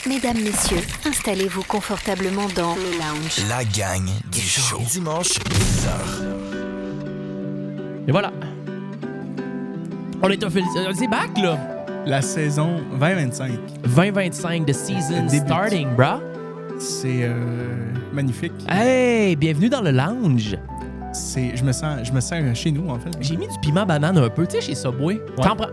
Mesdames, messieurs, installez-vous confortablement dans le lounge. La gang du show. Dimanche, 10h. Et voilà. On est c'est back, là. La saison 2025. 2025, the season Débute. starting, bro. C'est magnifique. Hey, bienvenue dans le lounge. Je me sens chez nous, en fait. J'ai mis du piment banane un peu, tu sais, chez Subway.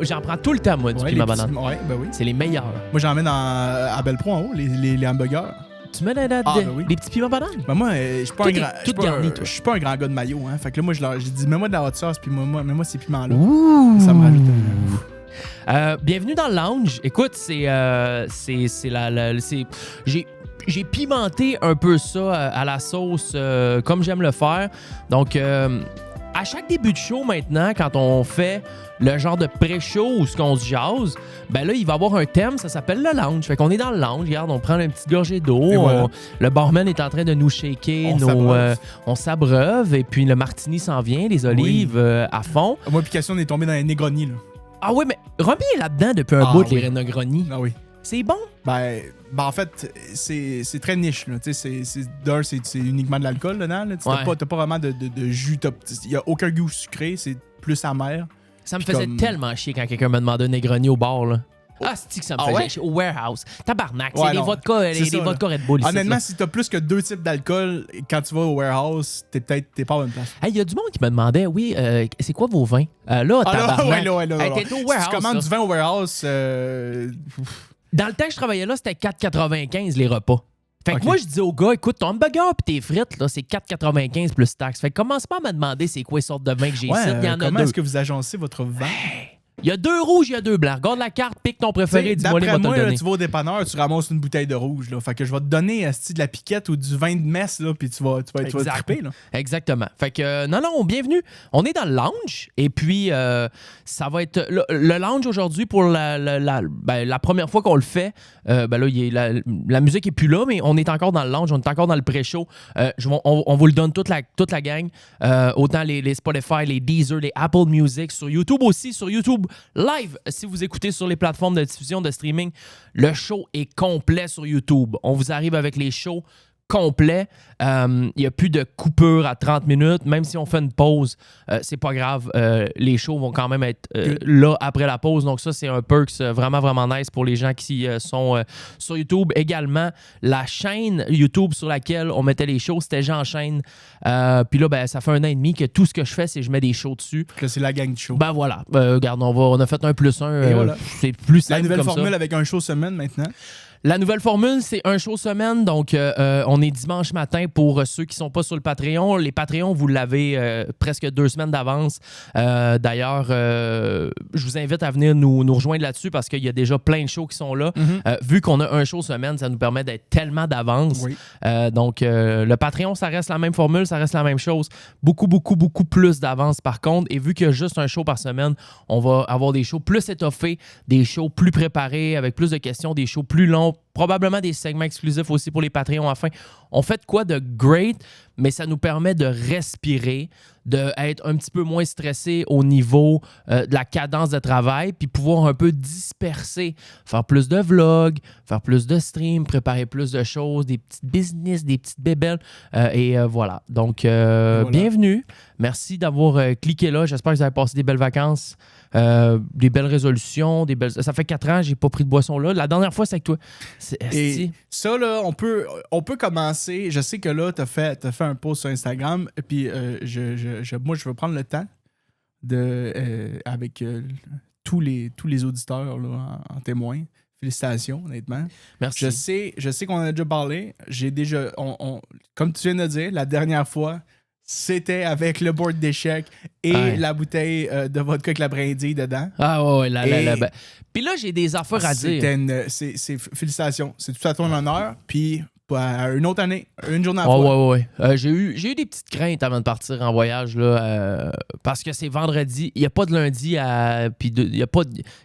J'en prends tout le temps, moi, du Ouais, piment les petits- banane. Ouais, ben oui. C'est les meilleurs. Moi, j'en mets à Bellepro en haut, les hamburgers. Tu mets ben oui. les petits piments bananes? Ben moi, je suis pas Tout un est- grand. tout garni, toi. Je suis pas un grand gars de maillot, hein. Fait que là, moi, j'ai dit, mets-moi de la hot sauce, puis mets-moi ces piments-là. Ouh! Ça me rajoute Bienvenue dans le lounge. Écoute, j'ai pimenté un peu ça à la sauce comme j'aime le faire. Donc, à chaque début de show maintenant, quand on fait le genre de pré-show où ce qu'on se jase, ben là, il va y avoir un thème, ça s'appelle le lounge. Fait qu'on est dans le lounge, regarde, on prend une petite gorgée d'eau, Et voilà. le barman est en train de nous shaker, on s'abreuve, et puis le martini s'en vient, les olives à fond. Moi, application, on est tombé dans les Negroni, là. Ah oui, mais Romy est là-dedans depuis un bout, les Negroni. Ah oui. C'est bon? Ben, en fait, c'est très niche, là. Tu sais, c'est uniquement de l'alcool dedans, là. Tu Ouais. t'as pas vraiment de jus. Il y a aucun goût sucré, c'est plus amer. Ça me Puis faisait comme- tellement chier quand quelqu'un me demandait un Negroni au bar, là. Ah, c'est que ça me Ah faisait ouais? chier. Au warehouse. Tabarnak, Ouais, c'est des non. vodkas, C'est ça, des là. vodkas Red Bull ici. Honnêtement, là. si t'as plus que 2 types d'alcool, quand tu vas au warehouse, t'es pas à bonne place. Hey, il y a du monde qui me demandait, oui, c'est quoi vos vins? Là, tabarnak. ouais, là. Hey, t'es au Si warehouse, tu commandes là. du vin au warehouse, Dans le temps que je travaillais là, c'était 4,95 les repas. Fait que Ok. moi, je dis au gars, écoute, ton hamburger pis tes frites, là, c'est 4,95 plus taxes. Fait que commence pas à me demander c'est quoi les sortes de vins que j'ai ici. Il y en a comment deux. est-ce que vous agencez votre vin? Il y a 2 rouges, il y a 2 blancs. Regarde la carte, pique ton préféré, dis-moi les D'après va te moi, le là, donner. tu vas au dépanneur, tu ramasses une bouteille de rouge. Là. Fait que je vais te donner asti, de la piquette ou du vin de messe, là, puis tu vas Exact. triper. Là. Exactement. Fait que, non, bienvenue. On est dans le lounge et puis ça va être le lounge aujourd'hui pour la première fois qu'on le fait. Ben là, la musique est plus là, mais on est encore dans le lounge, on est encore dans le pré-show. On vous le donne toute la gang. Autant les Spotify, les Deezer, les Apple Music, sur YouTube aussi, sur YouTube Live. Si vous écoutez sur les plateformes de diffusion de streaming, le show est complet sur YouTube. On vous arrive avec les shows complet. Il n'y a plus de coupure à 30 minutes. Même si on fait une pause, c'est pas grave. Les shows vont quand même être là après la pause. Donc ça, c'est un perks vraiment, vraiment nice pour les gens qui sont sur YouTube. Également, la chaîne YouTube sur laquelle on mettait les shows, c'était Jean Chaîne. Puis là, ben, ça fait 1 an et demi que tout ce que je fais, c'est que je mets des shows dessus. Là, c'est la gang du show. Ben voilà. Regarde, on a fait un +1. Et voilà. C'est plus simple La nouvelle comme formule ça. avec un show semaine maintenant. La nouvelle formule, c'est un show semaine. Donc, on est dimanche matin pour ceux qui ne sont pas sur le Patreon. Les Patreons, vous l'avez presque 2 semaines d'avance. D'ailleurs, je vous invite à venir nous rejoindre là-dessus parce qu'il y a déjà plein de shows qui sont là. Vu qu'on a un show semaine, ça nous permet d'être tellement d'avance. Oui. Donc, le Patreon, ça reste la même formule, ça reste la même chose. Beaucoup, beaucoup, beaucoup plus d'avance par contre. Et vu qu'il y a juste un show par semaine, on va avoir des shows plus étoffés, des shows plus préparés, avec plus de questions, des shows plus longs, probablement des segments exclusifs aussi pour les Patreons. Enfin, on fait de quoi de great, mais ça nous permet de respirer, d'être un petit peu moins stressé au niveau de la cadence de travail, puis pouvoir un peu disperser, faire plus de vlogs, faire plus de streams, préparer plus de choses, des petites business, des petites bébelles. Voilà. Donc, bienvenue. Merci d'avoir cliqué là. J'espère que vous avez passé des belles vacances, des belles résolutions, Ça fait 4 ans que j'ai pas pris de boisson là. La dernière fois, c'est avec toi. Et ça, là, on peut commencer. Je sais que là, t'as fait un post sur Instagram, et puis moi, je veux prendre le temps avec tous les auditeurs là, en témoin. Félicitations, honnêtement. Merci. Je sais qu'on en a déjà parlé. Comme tu viens de dire, la dernière fois, c'était avec le board d'échecs et la bouteille de vodka avec la brindille dedans. Ah ouais, ben. Puis là, j'ai des affaires à dire. Félicitations. C'est tout à ton honneur. Puis, une autre année, une journée à la fois. Ouais. J'ai eu des petites craintes avant de partir en voyage, là, parce que c'est vendredi. Il n'y a pas de lundi à... Puis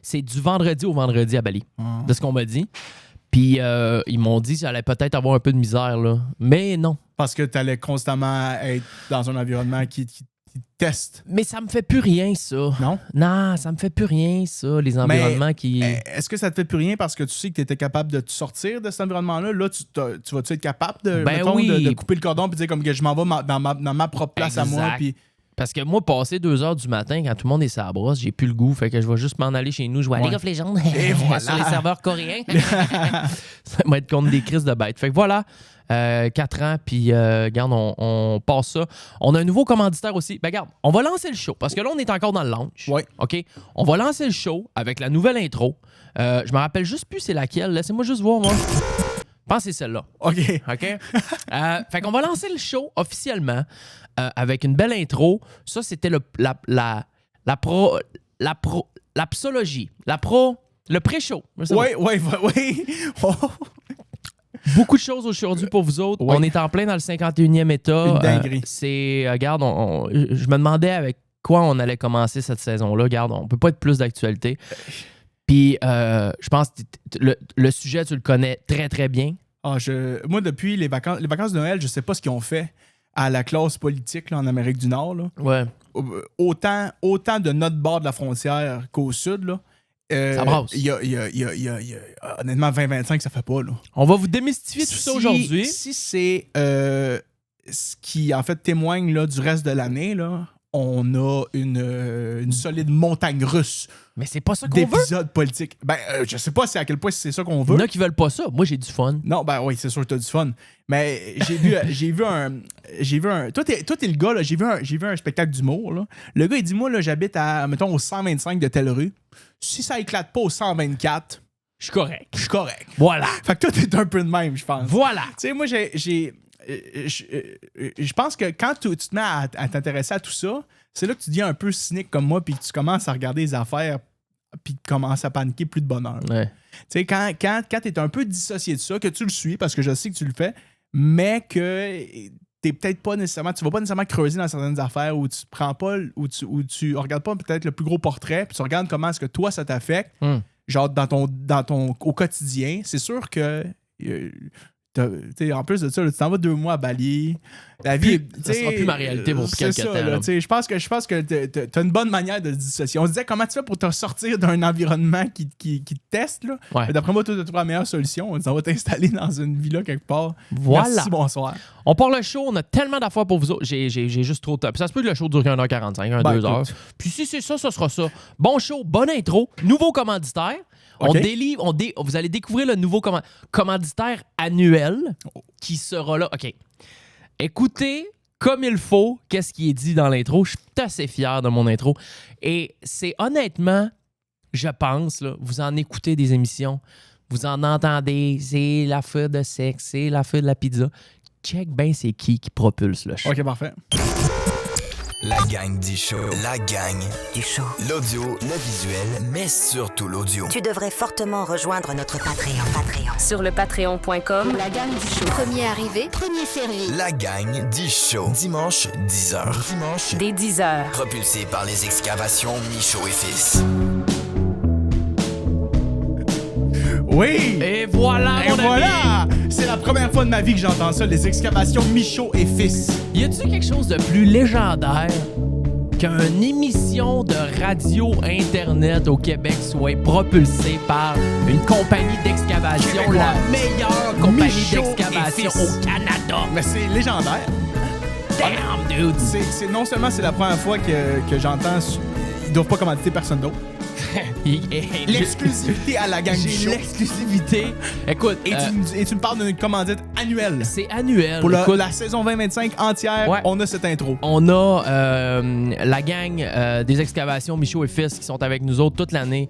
c'est du vendredi au vendredi à Bali, de ce qu'on m'a dit. Puis ils m'ont dit que j'allais peut-être avoir un peu de misère, là. Mais non. Parce que tu allais constamment être dans un environnement qui testent. Mais ça me fait plus rien, ça. Non? Non, ça me fait plus rien, ça, les environnements qui... Est-ce que ça te fait plus rien parce que tu sais que tu étais capable de te sortir de cet environnement-là? Là, tu vas-tu être capable de, de couper le cordon et de dire comme que je m'en vais dans ma propre place à moi? Puis... Parce que moi, passer 2 heures du matin, quand tout le monde est sur la brosse, j'ai plus le goût. Fait que je vais juste m'en aller chez nous. Je vais aller League of Legends sur les serveurs coréens. Ça va être contre des crises de bêtes. Fait que voilà, 4 ans, puis regarde, on passe ça. On a un nouveau commanditaire aussi. Ben regarde, on va lancer le show, parce que là, on est encore dans le launch. Oui. OK? On va lancer le show avec la nouvelle intro. Je me rappelle juste plus c'est laquelle. Laissez-moi juste voir, moi. Je pense que c'est celle-là. OK. Fait qu'on va lancer le show officiellement avec une belle intro. Ça, c'était la psologie. Le pré-show. Oui. Beaucoup de choses aujourd'hui pour vous autres. Oui. On est en plein dans le 51e état. Une dinguerie. Regarde, je me demandais avec quoi on allait commencer cette saison-là. Regarde, on peut pas être plus d'actualité. Puis, je pense que le sujet, tu le connais très, très bien. Moi, depuis les vacances de Noël, je sais pas ce qu'ils ont fait à la classe politique là, en Amérique du Nord. Là. Ouais. Autant de notre bord de la frontière qu'au sud. Là. Ça brasse. Honnêtement, 2025, ça fait pas. Là. On va vous démystifier tout ça aujourd'hui. Si c'est ce qui, en fait, témoigne là, du reste de l'année, là, on a une solide montagne russe. Mais c'est pas ça qu'on veut. D'épisodes politiques. Je sais pas à quel point c'est ça qu'on veut. Il y en a qui veulent pas ça. Moi, j'ai du fun. Non, oui, c'est sûr que t'as du fun. Mais j'ai vu un. Toi, t'es le gars, là, j'ai vu un spectacle d'humour. Là. Le gars, il dit, moi, là, j'habite mettons, au 125 de telle rue. Si ça éclate pas au 124, je suis correct. Je suis correct. Voilà. Fait que toi, t'es un peu de même, je pense. Voilà. Tu sais, moi, je pense que quand tu te mets à t'intéresser à tout ça, c'est là que tu deviens un peu cynique comme moi, puis que tu commences à regarder les affaires, puis tu commences à paniquer plus de bonheur. Ouais. Tu sais, quand tu es un peu dissocié de ça, que tu le suis, parce que je sais que tu le fais, mais que t'es peut-être pas nécessairement, tu vas pas nécessairement creuser dans certaines affaires où tu prends pas, où tu regardes pas peut-être le plus gros portrait, puis tu regardes comment est-ce que toi ça t'affecte, genre au quotidien. C'est sûr que en plus de ça, tu t'en vas 2 mois à Bali. La vie, ça sera plus ma réalité pour quelques temps. Je pense que t'as une bonne manière de se dissocier. On se disait comment tu fais pour te sortir d'un environnement qui te teste. Là. Ouais. D'après moi, tu as trouvé la meilleure solution. On va t'installer dans une villa quelque part. Voilà. Merci, bonsoir. On part le show, on a tellement d'affaires pour vous autres. J'ai juste trop de temps. Puis ça se peut que le show dure 1h45, 2 heures. Puis si c'est ça, ça sera ça. Bon show, bonne intro, nouveau commanditaire. Okay. Vous allez découvrir le nouveau commanditaire annuel qui sera là. OK. Écoutez comme il faut qu'est-ce qui est dit dans l'intro. Je suis assez fier de mon intro. Et c'est honnêtement, je pense, là, vous en écoutez des émissions, vous en entendez, c'est la feu de sexe, c'est la feu de la pizza. Check bien c'est qui propulse le show. OK, parfait. La gang du show. La gang Du show. L'audio, le visuel, mais surtout l'audio. Tu devrais fortement rejoindre notre Patreon. Sur le patreon.com, La gang du show. Premier arrivé, premier servi. La gang du show. Dimanche, 10h. Dimanche, dès 10h. propulsé par les excavations Michaud et Fils. Oui! Et voilà, mon ami! C'est la première fois de ma vie que j'entends ça, les excavations Michaud et Fils. Y a-tu quelque chose de plus légendaire qu'une émission de radio Internet au Québec soit propulsée par une compagnie d'excavation, la meilleure compagnie Michaud d'excavation et Fils. au Canada? Mais c'est légendaire. Damn, dude! Non seulement c'est la première fois que j'entends... Ils doivent pas commanditer personne d'autre. L'exclusivité à la gang du J'ai show. l'exclusivité. Écoute, Et tu me parles d'une commandite annuelle. c'est annuel. Pour Écoute, la saison 2025 entière, Ouais. on a cette intro. on a la gang des excavations Michaud et Fils qui sont avec nous autres toute l'année.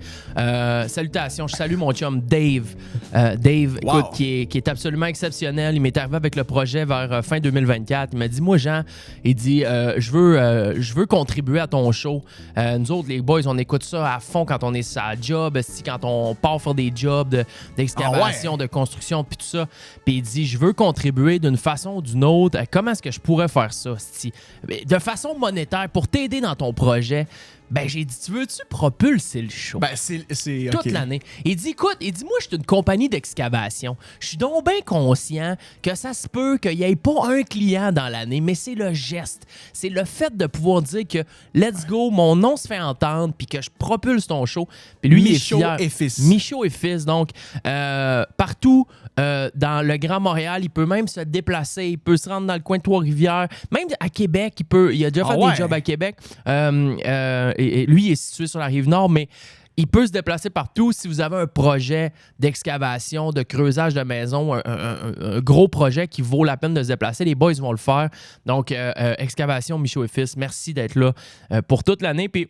Salutations, je salue mon chum Dave. Dave, Wow. écoute, qui est absolument exceptionnel. Il m'est arrivé avec le projet vers fin 2024. Il m'a dit, moi Jean, il dit, je veux contribuer à ton show. Nous autres, les boys, on écoute ça à fond quand on est sur la job, quand on part faire des jobs d'excavation, de construction, puis tout ça. Puis il dit, je veux contribuer d'une façon ou d'une autre. Comment est-ce que je pourrais faire ça, c'ti? De façon monétaire, pour t'aider dans ton projet. Ben, j'ai dit, tu veux-tu propulser le show? Ben, c'est Toute l'année. Il dit, écoute, moi, je suis une compagnie d'excavation. Je suis donc bien conscient que ça se peut qu'il n'y ait pas un client dans l'année, mais c'est le geste. C'est le fait de pouvoir dire que let's go, mon nom se fait entendre, puis que je propulse ton show. Puis lui, il est fier. et fils. Michaud et fils. Donc, partout dans le Grand Montréal, il peut même se déplacer. Il peut se rendre dans le coin de Trois-Rivières. Même à Québec, il a déjà fait des jobs à Québec. Et lui, il est situé sur la Rive-Nord, mais il peut se déplacer partout. Si vous avez un projet d'excavation, de creusage de maison, un gros projet qui vaut la peine de se déplacer, les boys vont le faire. Donc, Excavation, Michaud et fils, merci d'être là pour toute l'année. Puis,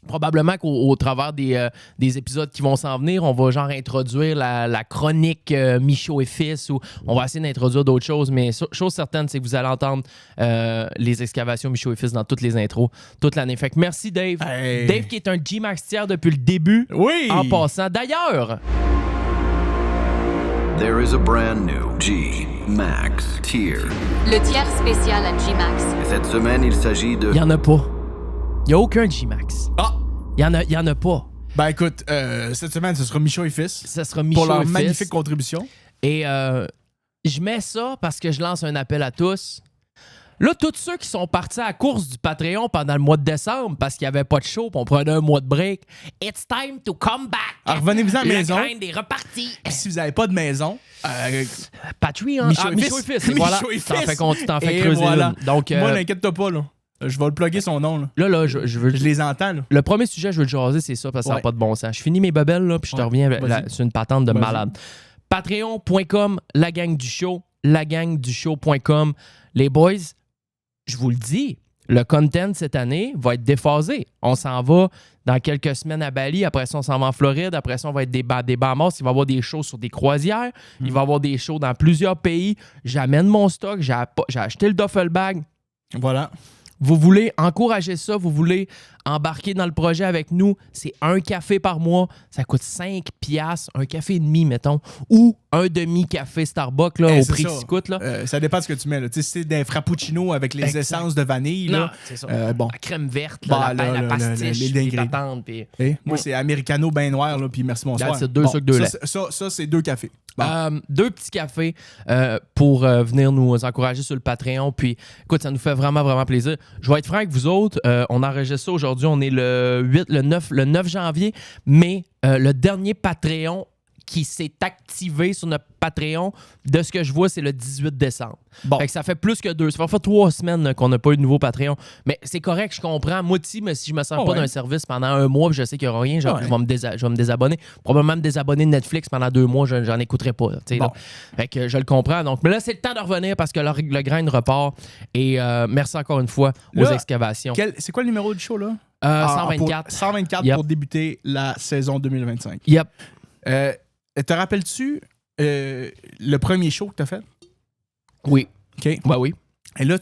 probablement qu'au travers des épisodes qui vont s'en venir, on va genre introduire la chronique Michaud et fils, ou on va essayer d'introduire d'autres choses, mais chose certaine, c'est que vous allez entendre les excavations Michaud et fils dans toutes les intros, toute l'année. Fait que merci Dave. Hey. Dave qui est un G-Max tier depuis le début. Oui! En passant. D'ailleurs, There is a brand new G-Max tier. Le tiers spécial à G-Max. Et cette semaine, il s'agit de... il n'y en a pas. Il n'y a aucun G-Max. Ah! Il y en a pas. Ben écoute, cette semaine, ce sera Michaud et fils. Ça sera Michaud Pour leur et fils. magnifique contribution. Et je mets ça parce que je lance un appel à tous. Là, tous ceux qui sont partis à la course du Patreon pendant le mois de décembre parce qu'il n'y avait pas de show, puis on prenait un mois de break, it's time to come back. Alors, revenez-vous à la Le maison. grind est reparti. Puis si vous n'avez pas de maison, Patreon. Michaud et Michaud fils. et voilà. Michaud et T'en fils. fais, t'en fais Et creuser voilà. une. Donc, moi, n'inquiète-toi pas, là. Je vais le plugger son nom, là. là, je veux... Je les entends, là. Le premier sujet, je veux le jaser, c'est ça, parce que ça n'a Ouais. pas de bon sens. Je finis mes babelles, là, puis je te Ouais. reviens Vas-y. sur une patente de Vas-y. malade. Patreon.com, la gang du show, lagangdushow.com. Les boys, je vous le dis, le content cette année va être déphasé. On s'en va dans quelques semaines à Bali, après ça, on s'en va en Floride, après ça, on va être des Bahamas, il va y avoir des shows sur des croisières, il va y avoir des shows dans plusieurs pays. J'amène mon stock, j'ai acheté le duffel bag. Voilà. Vous voulez encourager ça, vous voulez embarquer dans le projet avec nous, c'est un café par mois, ça coûte 5 piastres, un café et demi, mettons, ou un demi-café Starbucks là, au C'est prix ça. qui se coûte. Là. Ça dépend de ce que tu mets, là. Tu sais, si c'est des frappuccinos avec les Exact. essences de vanille, Non, là. c'est ça. Bon. La crème verte, Bah, là, là, la là, pastiche, les les ingrédients. patentes. Puis... Moi, c'est americano bien noir, là, puis merci, bonsoir. That's it, deux sucres, deux laits. Ça, c'est 2 cafés. Bon. 2 petits cafés pour venir nous encourager sur le Patreon. Puis, écoute, ça nous fait vraiment, vraiment plaisir. Je vais être franc avec vous autres. On enregistre ça aujourd'hui. On est le 9 janvier. Mais le dernier Patreon qui s'est activé sur notre Patreon, de ce que je vois, c'est le 18 décembre. Bon. Fait que ça fait plus que 2. Ça va faire 3 semaines là, qu'on n'a pas eu de nouveau Patreon. Mais c'est correct, je comprends. Moi aussi, mais si je me sers pas d'un service pendant un mois puis je sais qu'il n'y aura rien, je vais me désabonner. Probablement me désabonner de Netflix pendant 2 mois, j'en écouterai pas. Là. Fait que je le comprends. Donc, mais là, c'est le temps de revenir parce que le grind repart. Et merci encore une fois aux Là, excavations. C'est quoi le numéro du show, là? 124. 124 Yep. pour débuter la saison 2025. Yep. Te rappelles-tu le premier show que tu as fait? Oui. OK. Bah oui. Et là,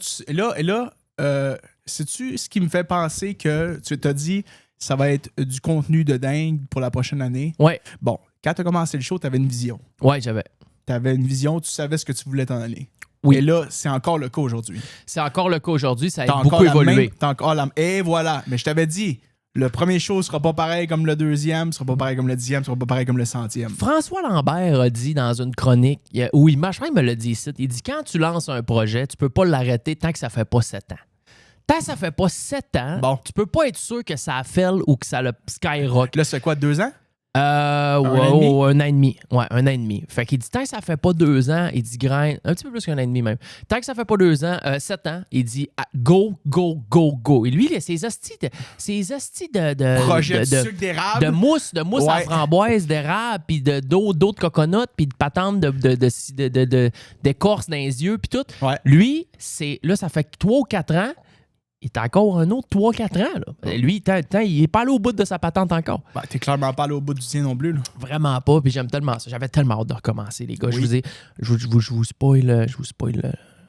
sais-tu ce qui me fait penser que tu t'as dit ça va être du contenu de dingue pour la prochaine année? Ouais. Bon, quand tu as commencé le show, tu avais une vision. Ouais, j'avais. Tu avais une vision, tu savais ce que tu voulais t'en aller. Oui. Et là, c'est encore le cas aujourd'hui. C'est encore le cas aujourd'hui. Ça T'as a encore beaucoup la évolué. même- t'as encore la- Et voilà. Mais je t'avais dit, le premier show sera pas pareil comme le deuxième, sera pas pareil comme le 10e, sera pas pareil comme le 100e. François Lambert a dit dans une chronique, où il me l'a dit ici, il dit quand tu lances un projet, tu peux pas l'arrêter tant que ça fait pas 7 ans. Tant que ça fait pas 7 ans, Bon. tu peux pas être sûr que ça a fait ou que ça le skyrock. Là, c'est quoi, 2 ans? Ouais, an et demi? un an et demi. Ouais, un an et demi. Fait qu'il dit, tant que ça fait pas 2 ans, il dit grain, un petit peu plus qu'un an et demi même. Tant que ça fait pas 2 ans, 7 ans, il dit go, go, go, go. Et lui, il a ses hosties de Projet de sucre d'érable. de mousse à Ouais. framboise, d'érable, puis d'eau de coconut, puis de patente d'écorce dans les yeux, puis tout. Ouais. Lui, là, ça fait 3 ou 4 ans. Il est encore un autre 3-4 ans. Là. Lui, il est pas allé au bout de sa patente encore. Ben, t'es clairement pas allé au bout du tien non plus. Là. Vraiment pas, puis j'aime tellement ça. J'avais tellement hâte de recommencer, les gars. Oui. Je vous spoil.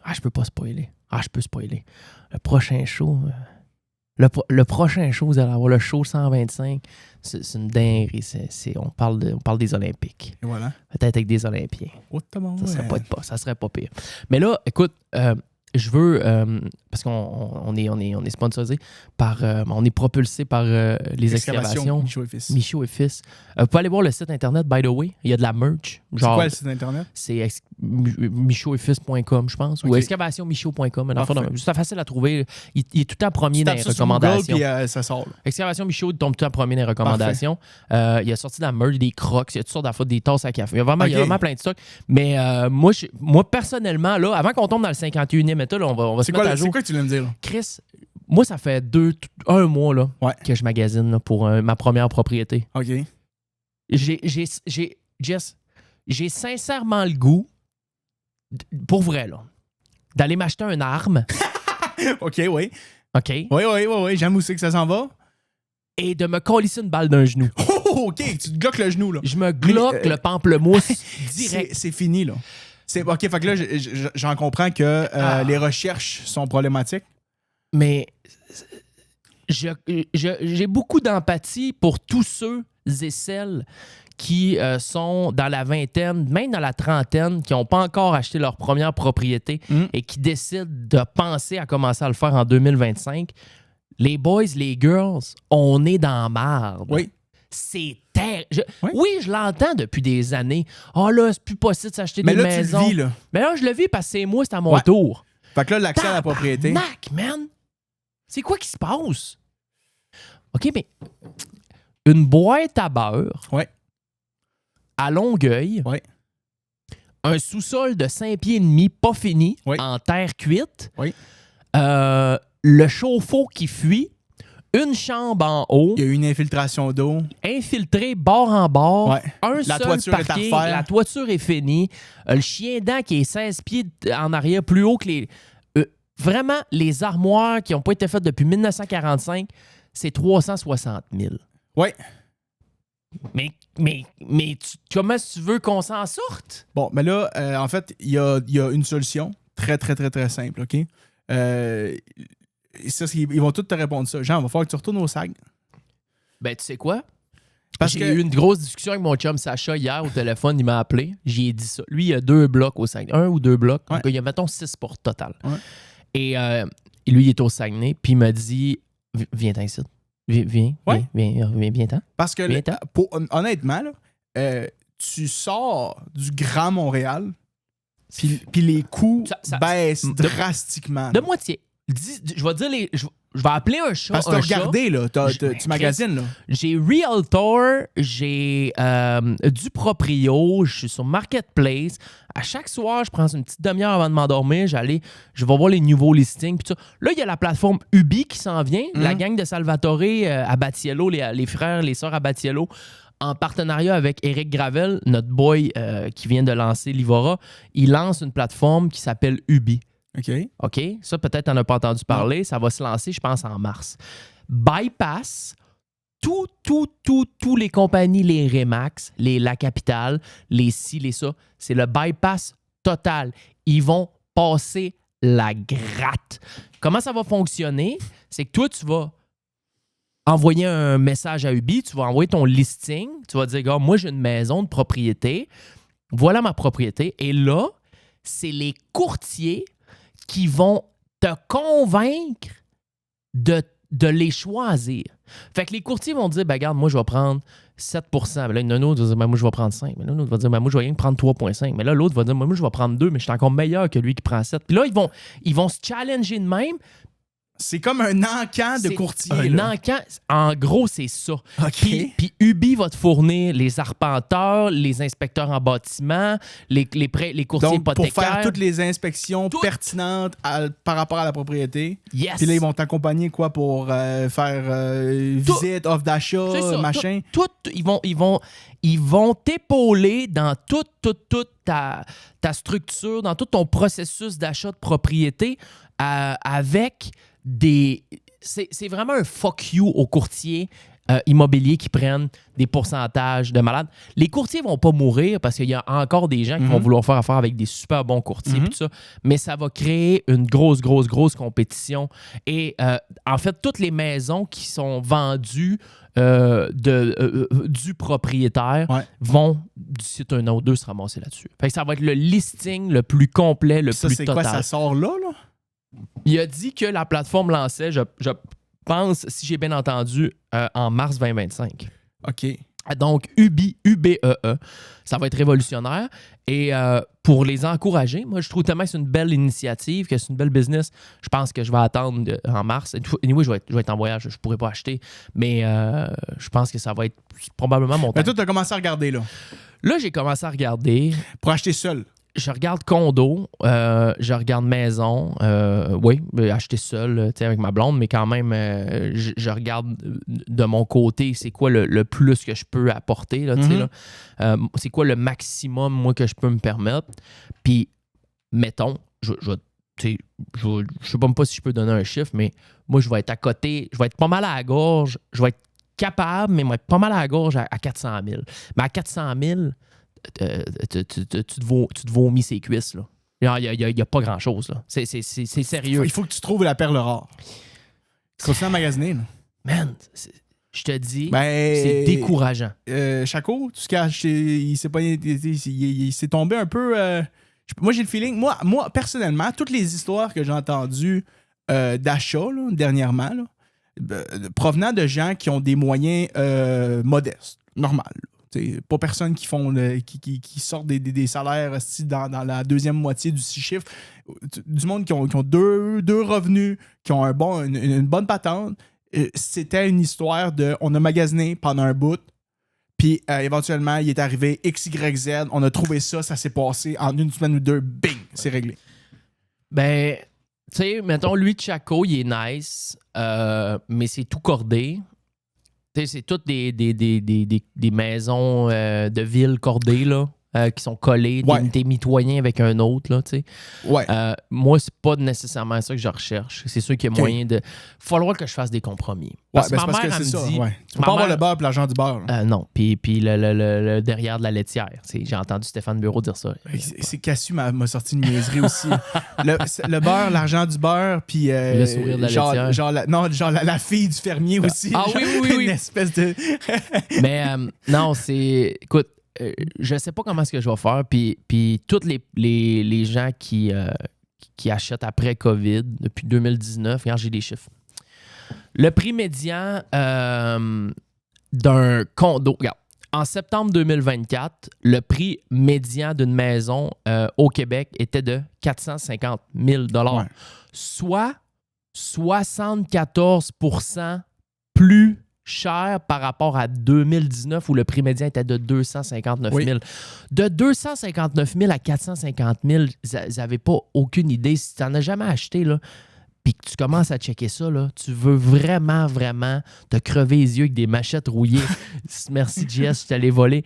Ah, je peux pas spoiler. Ah, je peux spoiler. Le prochain show. Le prochain show, vous allez avoir le show 125. C'est une dinguerie. On parle des Olympiques. Et voilà. Peut-être avec des Olympiens. Oh, Ça serait pas pire. Mais là, écoute, je veux, parce qu'on est sponsorisé par, on est propulsé par les excavations. Michaud et Fils. Michaud et Fils. Vous pouvez aller voir le site internet, by the way. Il y a de la merch. C'est quoi le site internet? C'est michaudetfils.com, je pense. Ou Ok. excavationmichaud.com. Parfait. C'est facile à trouver. Il est tout le temps premier dans les Tape ça sur Google, recommandations. puis ça sort. Là. Excavation Michaud tombe tout le temps premier dans les recommandations. Il a sorti de la merch, des crocs, il y a toutes sortes d'affaires, des tasses à café. Il y a vraiment plein de stocks. Mais moi, personnellement, là, avant qu'on tombe dans le 51e état, là, on va se mettre à jour. C'est quoi que tu viens de dire? Là? Chris, moi, ça fait un mois là, Ouais. que je magasine là, pour ma première propriété. OK. J'ai sincèrement le goût, pour vrai, là, d'aller m'acheter une arme, OK, oui. OK, Oui. J'aime où c'est que ça s'en va. et de me colisser une balle d'un genou. Oh, OK. Tu te gloques le genou, là. Je me gloque le pamplemousse direct. C'est fini, là. OK, fait que là, j'en comprends que les recherches sont problématiques. Mais j'ai beaucoup d'empathie pour tous ceux et celles qui sont dans la vingtaine, même dans la trentaine, qui n'ont pas encore acheté leur première propriété et qui décident de penser à commencer à le faire en 2025. Les boys, les girls, on est dans la marde. Oui. C'est terrible. Oui. Oui, je l'entends depuis des années. Ah là, c'est plus possible de s'acheter Mais des là, maisons. tu le vis, là. Mais là, je le vis parce que c'est moi, c'est à mon Ouais. tour. Fait que là, l'accès à la propriété. Tabarnak, man! C'est quoi qui se passe? OK, mais une boîte à beurre Ouais. à Longueuil, Ouais. un sous-sol de 5 pieds et demi, pas fini, Oui. en terre cuite, Oui. le chauffe-eau qui fuit, une chambre en haut, Il y a eu une infiltration d'eau. infiltré bord en bord, Ouais. un La seul toiture est à parking, refaire. la toiture est finie, le chien dent qui est 16 pieds en arrière, plus haut que les... vraiment, les armoires qui n'ont pas été faites depuis 1945, c'est 360 000. Ouais. Mais comment tu veux qu'on s'en sorte? Bon, mais là, en fait, il y a une solution très, très, très, très simple, OK? Ils vont tous te répondre ça. Jean, il va falloir que tu retournes au SAG. Ben, tu sais quoi? Parce J'ai que- eu une grosse discussion avec mon chum Sacha hier au téléphone. Il m'a appelé. J'ai dit ça. Lui, il a 2 blocs au Saguenay. 1 ou 2 blocs. Ouais. Donc, il y a, mettons, 6 pour total. Ouais. Et lui, il est au Saguenay. Puis il m'a dit, viens-t'en ici. Viens-t'en. Parce que, Viens-t'en. honnêtement, là, tu sors du Grand Montréal, puis les coûts Ça- baissent de- drastiquement. De moitié. Je vais dire je vais appeler un chat. Parce que t'as un chat. regardé, là, Mais tu magasines, là. J'ai Realtor, j'ai du Proprio, je suis sur Marketplace. À chaque soir, je prends une petite demi-heure avant de m'endormir. Je vais voir les nouveaux listings. Puis tout ça. Là, il y a la plateforme Ubi qui s'en vient. La gang de Salvatore à Battiello, les frères, les sœurs à Battiello, en partenariat avec Eric Gravel, notre boy qui vient de lancer Livora. Il lance une plateforme qui s'appelle Ubi. OK. OK? Ça, peut-être, t'en as pas entendu parler. Ça va se lancer, je pense, en mars. Bypass, tous les compagnies, les Remax, La Capitale, les ci, les ça, c'est le bypass total. Ils vont passer la gratte. Comment ça va fonctionner? C'est que toi, tu vas envoyer un message à Ubi, tu vas envoyer ton listing, tu vas dire, gars, moi, j'ai une maison de propriété. Voilà ma propriété. Et là, c'est les courtiers qui vont te convaincre de les choisir. Fait que les courtiers vont dire, ben regarde, moi, je vais prendre 7 Ben là, un autre va dire, ben moi, je vais prendre 5 Mais là, l'autre va dire, ben moi, je vais rien que prendre 3,5 Mais là, l'autre va dire, ben, moi, je vais prendre 2 mais je suis encore meilleur que lui qui prend 7 Puis là, ils vont se challenger de même. C'est comme un encan de C'est courtier. un là. encan. En gros, c'est ça. OK. Puis Ubi va te fournir les arpenteurs, les inspecteurs en bâtiment, les courtiers Donc, pour hypothécaires. faire toutes les inspections Tout. pertinentes par rapport à la propriété. Yes. Puis là, ils vont t'accompagner quoi pour faire visite, offre C'est d'achat, ça, machin. Ils vont t'épauler dans toute ta structure, dans tout ton processus d'achat de propriété avec des... C'est vraiment un fuck you aux courtiers immobiliers qui prennent des pourcentages de malades. Les courtiers vont pas mourir parce qu'il y a encore des gens qui vont vouloir faire affaire avec des super bons courtiers pis tout ça, mais ça va créer une grosse compétition. Et en fait, toutes les maisons qui sont vendues du propriétaire vont, d'ici un an ou deux, se ramasser là-dessus. Fait que ça va être le listing le plus complet, le Ça, plus c'est total. quoi, ça sort là? Il a dit que la plateforme lançait, je pense, si j'ai bien entendu, en mars 2025. OK. Donc, UBEE, ça va être révolutionnaire. Et pour les encourager, moi, je trouve tellement que c'est une belle initiative, que c'est une belle business. Je pense que je vais attendre en mars. Anyway, je vais être en voyage, je ne pourrai pas acheter. Mais je pense que ça va être probablement mon temps. Mais toi, tu as commencé à regarder, là. Là, j'ai commencé à regarder. Pour acheter seul. Je regarde condo, je regarde maison, oui, acheter seul avec ma blonde, mais quand même, je regarde de mon côté, c'est quoi le plus que je peux apporter, là, là. C'est quoi le maximum, moi, que je peux me permettre. Puis, mettons, je sais même pas si je peux donner un chiffre, mais moi, je vais être à côté, je vais être pas mal à la gorge, je vais être capable, mais moi, être pas mal à la gorge à 400 000. Mais à 400 000, tu te vomis ses cuisses, là. Il n'y a pas grand-chose, là. C'est sérieux. Il faut que tu trouves la perle rare. Tu continues à magasiner, là. Man, je te dis, Ben, c'est décourageant. Chaco, tout ce qu'il a acheté, il s'est tombé un peu... moi, j'ai le feeling... Moi, personnellement, toutes les histoires que j'ai entendues d'achat, là, dernièrement, là, provenant de gens qui ont des moyens modestes, normal. T'sais, pas personne qui font qui sortent des salaires dans la deuxième moitié du 6 chiffres. Du monde qui ont deux revenus, qui ont une bonne patente. C'était une histoire de on a magasiné pendant un bout, puis éventuellement, il est arrivé X, Y, Z, on a trouvé ça s'est passé en une semaine ou deux, bing, c'est réglé. Ben, tu sais, mettons, lui, Chaco, il est nice, mais c'est tout cordé. T'sais, c'est toutes des maisons de ville cordées, là, qui sont collées, des mitoyens avec un autre, là, tu sais. Ouais. Moi, c'est pas nécessairement ça que je recherche. C'est sûr qu'il y a moyen de... Il va falloir que je fasse des compromis. Parce que ma mère, elle me dit... Ouais. Tu peux pas avoir le beurre et l'argent du beurre. Non. Puis le derrière de la laitière. J'ai entendu Stéphane Bureau dire ça. C'est Cassu m'a sorti une niaiserie aussi. Le beurre, l'argent du beurre, puis... le sourire de la laitière. La fille du fermier aussi. Ah oui. Une espèce de... Mais non, c'est... Écoute, je sais pas comment est-ce que je vais faire. Puis tous les gens qui achètent après COVID, depuis 2019, regarde, j'ai des chiffres. Le prix médian d'un condo, regarde, en septembre 2024, le prix médian d'une maison au Québec était de 450 000 $, soit 74% plus cher par rapport à 2019 où le prix médian était de 259 000. De 259 000 à 450 000, vous n'avez pas aucune idée. Si tu n'en as jamais acheté, là, puis que tu commences à checker ça, là, tu veux vraiment, vraiment te crever les yeux avec des machettes rouillées. Merci, JS, je t'allais voler.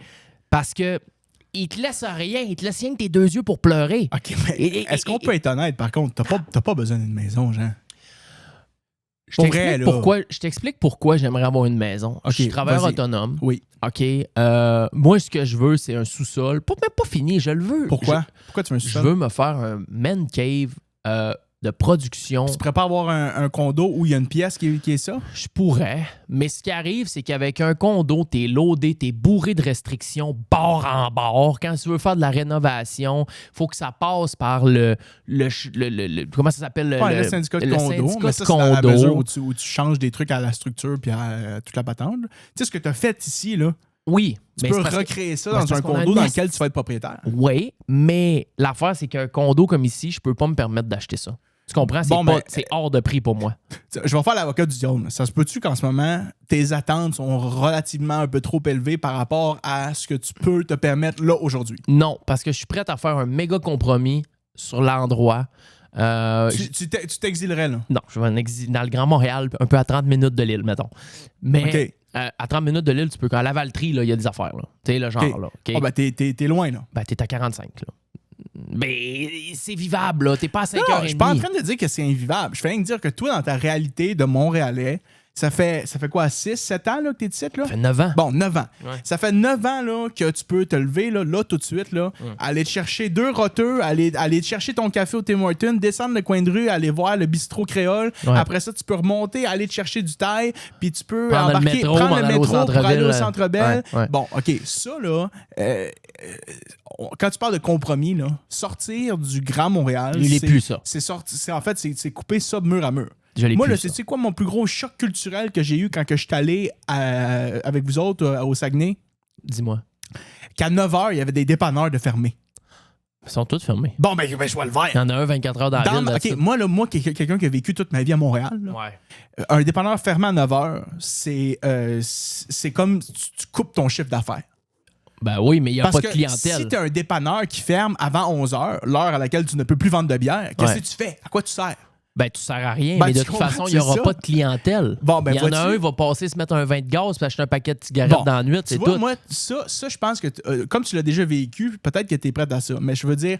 Parce que il te laisse rien. Il te laisse rien que tes deux yeux pour pleurer. OK, mais est-ce qu'on peut être honnête, par contre? T'as pas besoin d'une maison, Jean. Je t'explique pourquoi j'aimerais avoir une maison. Okay, je suis travailleur autonome. Oui. OK. Moi, ce que je veux, c'est un sous-sol. Même pas fini, je le veux. Pourquoi? Pourquoi tu veux un sous-sol? Je veux me faire un man cave de production. Tu pourrais pas avoir un condo où il y a une pièce qui est ça? Je pourrais, mais ce qui arrive, c'est qu'avec un condo, t'es loadé, t'es bourré de restrictions, bord en bord. Quand tu veux faire de la rénovation, il faut que ça passe par le comment ça s'appelle? Le syndicat de condo. Mais ça, c'est dans la mesure où tu changes des trucs à la structure puis à toute la patente. Tu sais, ce que tu as fait ici, là. Oui. Tu peux recréer ça dans un condo dans lequel tu vas être propriétaire. Oui, mais l'affaire, c'est qu'un condo comme ici, je peux pas me permettre d'acheter ça. Tu comprends? C'est hors de prix pour moi. Je vais faire l'avocat du diable. Ça se peut-tu qu'en ce moment, tes attentes sont relativement un peu trop élevées par rapport à ce que tu peux te permettre là aujourd'hui? Non, parce que je suis prêt à faire un méga compromis sur l'endroit. Tu t'exilerais, là? Non, je vais en exiler dans le Grand Montréal, un peu à 30 minutes de l'île, mettons. Mais à 30 minutes de l'île, tu peux... Quand à Lavaltrie, il y a des affaires. Tu sais, le genre, là. Okay. Oh, ben, t'es loin, là. Ben, t'es à 45, là. Mais c'est vivable, là. T'es pas à 5h30. Je suis pas en train de dire que c'est invivable. Je fais rien que dire que toi, dans ta réalité de Montréalais, ça fait quoi, 6-7 ans là, que t'es ici? Là? Ça fait 9 ans. Bon, 9 ans. Ouais. Ça fait 9 ans là, que tu peux te lever là tout de suite, là, aller te chercher 2 roteux, aller te chercher ton café au Tim Hortons, descendre le coin de rue, aller voir le bistrot créole. Ouais. Après ça, tu peux remonter, aller te chercher du taille, puis tu peux prendre le métro pour aller au Centre Bell. Ouais. Bon, OK, ça, là, quand tu parles de compromis, là, sortir du Grand Montréal, Il est plus ça. C'est couper ça mur à mur. Moi, là, c'est quoi mon plus gros choc culturel que j'ai eu quand je suis allé avec vous autres au Saguenay? Dis-moi. Qu'à 9h, il y avait des dépanneurs de fermés. Ils sont tous fermés. Bon, ben je vois le vert. Il y en a un 24 heures dans la ville. OK, moi qui est quelqu'un qui a vécu toute ma vie à Montréal, là, un dépanneur fermé à 9h, c'est comme tu coupes ton chiffre d'affaires. Ben oui, mais il n'y a Parce pas de que clientèle. si tu as un dépanneur qui ferme avant 11h, l'heure à laquelle tu ne peux plus vendre de bière, qu'est-ce que tu fais? À quoi tu sers? Ben, tu sers à rien, Ben, mais de tu toute comprends, façon, il n'y aura c'est ça. pas de clientèle. Bon, ben, il y en a vois-tu? un, il va passer se mettre un 20 de gaz puis acheter un paquet de cigarettes dans la nuit, c'est Tu vois, tout. moi, ça je pense que, comme tu l'as déjà vécu, peut-être que tu es prête à ça. Mais je veux dire,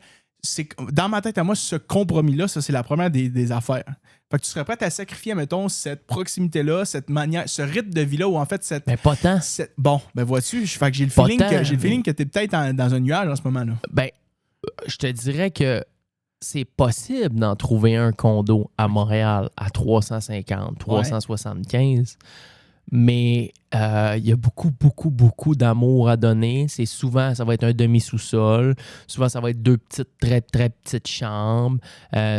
dans ma tête à moi, ce compromis-là, ça, c'est la première des affaires. Fait que tu serais prête à sacrifier, mettons, cette proximité-là, cette manière, ce rythme de vie-là où, en fait, Mais pas tant. Bon, ben vois-tu, fait que j'ai le Pas feeling tant, que tu es peut-être dans un nuage en ce moment-là. Ben, je te dirais que c'est possible d'en trouver un condo à Montréal à 350, 375. Mais il y a beaucoup, beaucoup, beaucoup d'amour à donner. C'est souvent, ça va être un demi-sous-sol. Souvent, ça va être 2 petites, très, très petites chambres.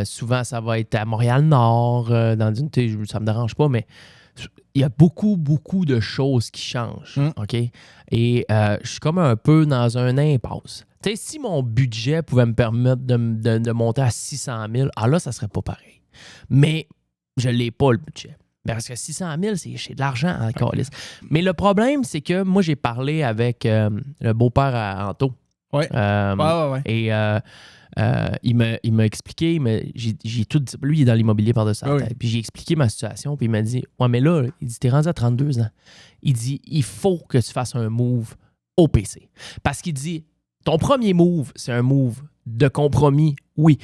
Souvent, ça va être à Montréal-Nord. Ça me dérange pas, mais il y a beaucoup, beaucoup de choses qui changent. OK? Et je suis comme un peu dans un impasse. Tu sais, si mon budget pouvait me permettre de monter à 600 000, là, ça serait pas pareil. Mais je l'ai pas, le budget. Parce que 600 000, c'est de l'argent en calice. Mais le problème, c'est que moi, j'ai parlé avec le beau-père à Anto. Ouais. Et il m'a expliqué, j'ai tout dit. Lui, il est dans l'immobilier par-dessus sa tête. Puis j'ai expliqué ma situation, puis il m'a dit, ouais, mais là, il dit, t'es rendu à 32 ans. Il dit, il faut que tu fasses un move au PC. Parce qu'il dit, ton premier move, c'est un move de compromis. Oui,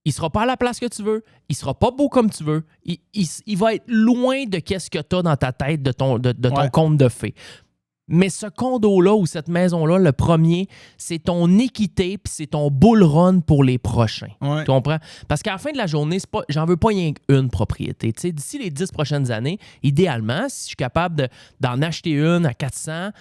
il sera pas à la place que tu veux, il sera pas beau comme tu veux, il va être loin de qu'est-ce que tu as dans ta tête de ton conte de fées. Mais ce condo-là ou cette maison-là, le premier, c'est ton équité puis c'est ton bull run pour les prochains. Ouais. Tu comprends? Parce qu'à la fin de la journée, j'en veux pas rien qu'une propriété. Tu sais, d'ici les 10 prochaines années, idéalement, si je suis capable d'en acheter une à 400,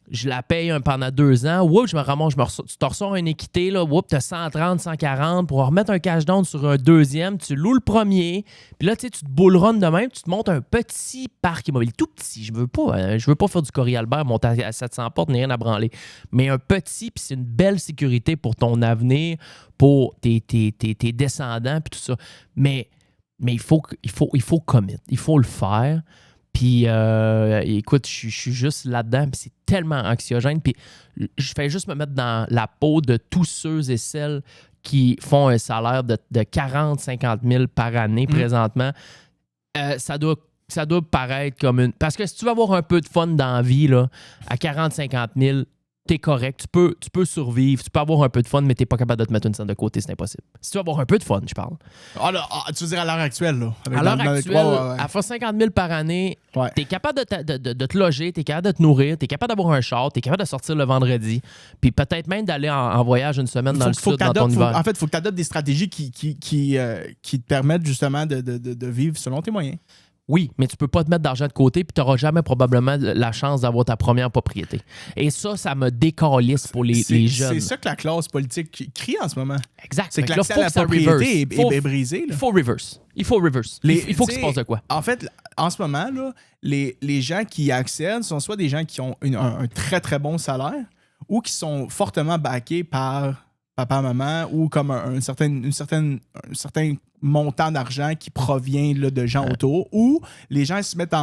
je la paye pendant 2 ans. Oups, je me ramasse, tu te ressors une équité, là, oups, tu as 130, 140 pour remettre un cash down sur un deuxième. Tu loues le premier. Puis là, tu sais, tu te bull run de même. Tu te montes un petit parc immobilier. Tout petit. Je veux pas faire du Corey Albert, monter à 700 portes, ni rien à branler. Mais un petit, puis c'est une belle sécurité pour ton avenir, pour tes descendants, puis tout ça. Mais il faut commit. Il faut le faire. Puis, écoute, je suis juste là-dedans, puis c'est tellement anxiogène. Puis, je fais juste me mettre dans la peau de tous ceux et celles qui font un salaire de 40, 50 000 par année présentement. Ça doit paraître comme une... Parce que si tu veux avoir un peu de fun dans la vie, là, à 40, 50 000, t'es correct. Tu peux survivre, tu peux avoir un peu de fun, mais t'es pas capable de te mettre une scène de côté, c'est impossible. Si tu veux avoir un peu de fun, je parle. Tu veux dire à l'heure actuelle, là? À l'heure actuelle, à faire 50 000 par année, t'es capable de te loger, t'es capable de te nourrir, t'es capable d'avoir un char, t'es capable de sortir le vendredi, puis peut-être même d'aller en voyage une semaine dans le sud dans ton hiver. En fait, il faut que tu adoptes des stratégies qui te permettent justement de vivre selon tes moyens. Oui, mais tu peux pas te mettre d'argent de côté puis tu n'auras jamais probablement la chance d'avoir ta première propriété. Et ça me décalisse pour les jeunes. C'est ça que la classe politique crie en ce moment. Exact. C'est que l'accès à la propriété est brisé. Il faut reverse. Il faut qu'il se passe de quoi. En fait, en ce moment, là, les gens qui y accèdent sont soit des gens qui ont un très, très bon salaire ou qui sont fortement backés par papa, maman ou comme un certain montant d'argent qui provient là, de gens autour, ou les gens se mettent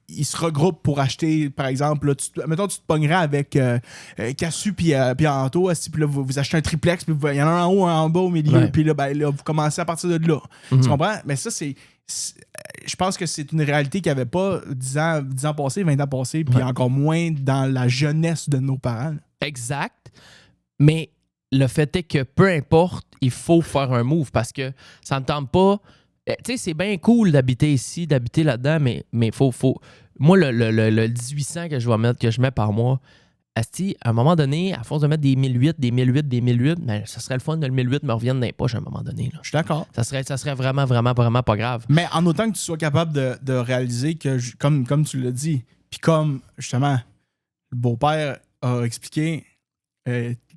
ils se regroupent pour acheter, par exemple, là, mettons, tu te pognerais avec Cassu puis Anto, puis là, vous achetez un triplex, puis il y en a un en haut, un en bas, au milieu, puis là, vous commencez à partir de là. Tu comprends? Mais ça, je pense que c'est une réalité qu'il n'y avait pas 10 ans passés, 20 ans passés, puis encore moins dans la jeunesse de nos parents. Exact. Mais le fait est que peu importe, il faut faire un move parce que ça ne tente pas. Tu sais, c'est bien cool d'habiter ici, d'habiter là-dedans, mais faut. Moi, le 1800 que je mets par mois, asti, à un moment donné, à force de mettre des 1008, mais ça serait le fun de le 1008 me revienne dans les poches à un moment donné. Là. Je suis d'accord. Ça serait vraiment, vraiment, vraiment pas grave. Mais en autant que tu sois capable de réaliser que, comme tu l'as dit, puis comme, justement, le beau-père a expliqué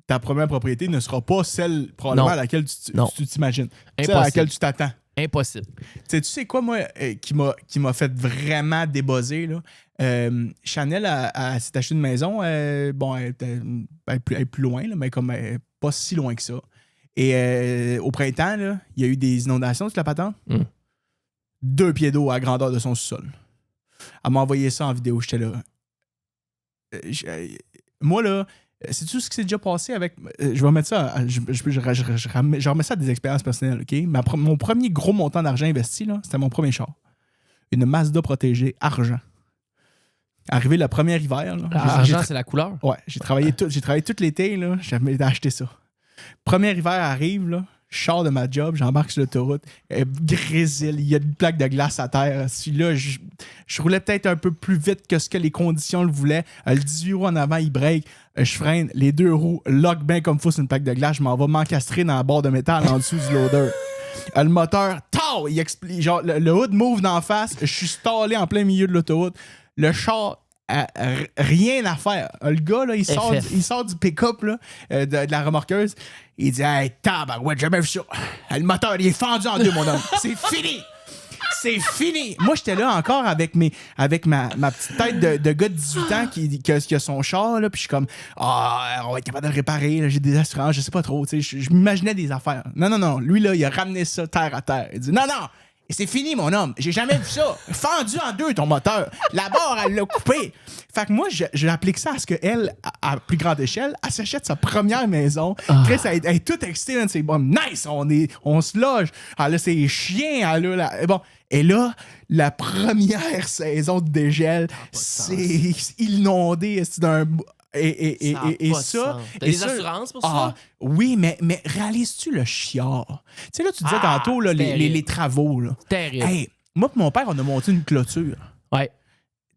ta première propriété ne sera pas celle probablement Non. à laquelle Non. tu t'imagines. Celle à Impossible. laquelle tu t'attends. Impossible. Tu sais quoi, moi, qui m'a fait vraiment débuzzer, là? Chanel s'est acheté une maison. Bon, elle est plus loin, là, mais comme pas si loin que ça. Et au printemps, là, il y a eu des inondations sur la patente. 2 pieds d'eau à la grandeur de son sous-sol. Elle m'a envoyé ça en vidéo. J'étais là. Moi, là, sais-tu ce qui s'est déjà passé avec. Je vais mettre ça. Je remets ça à des expériences personnelles, OK? Mon premier gros montant d'argent investi, là, c'était mon premier char. Une Mazda protégée argent. Arrivé le premier hiver. Là, L'argent, c'est la couleur. Ouais, j'ai travaillé tout l'été, là, j'avais acheté ça. Premier hiver arrive, là, je sors de ma job, j'embarque sur l'autoroute, grésil, il y a une plaque de glace à terre. Celui-là, je roulais peut-être un peu plus vite que ce que les conditions le voulaient. Le 18 roues en avant, il break. Je freine, les 2 roues lock bien comme faut sur une plaque de glace. Je m'en vais m'encastrer dans la barre de métal en dessous du loader. Le moteur, tao, il explique. Genre, le hood move d'en face. Je suis stallé en plein milieu de l'autoroute. Le char, rien à faire. Le gars, là, il sort du pick-up là, de la remorqueuse. Il dit hey, tabarouette, j'ai jamais vu ça. Le moteur, il est fendu en 2, mon homme. C'est fini. C'est fini. Moi, j'étais là encore avec ma petite tête de gars de 18 ans qui a son char, là, puis je suis comme, on va être capable de le réparer, là, j'ai des assurances, je sais pas trop, tu sais, je m'imaginais des affaires. Non, lui, là, il a ramené ça terre à terre. Il dit, non, c'est fini, mon homme, j'ai jamais vu ça. Fendu en 2, ton moteur. La barre, elle l'a coupé. Fait que moi, j'applique ça à ce qu'elle, à plus grande échelle, elle s'achète sa première maison. Chris, elle est toute excitée, c'est bon, nice, on se loge. Elle a ses chiens, elle a bon. Et là, la première saison de dégel, c'est inondé d'un. Et ça. T'as des assurances pour ça? Oui, mais réalises-tu le chiard? Tu sais, là, tu disais tantôt là, les travaux. Là. Terrible. Hey, moi et mon père, on a monté une clôture. Ouais.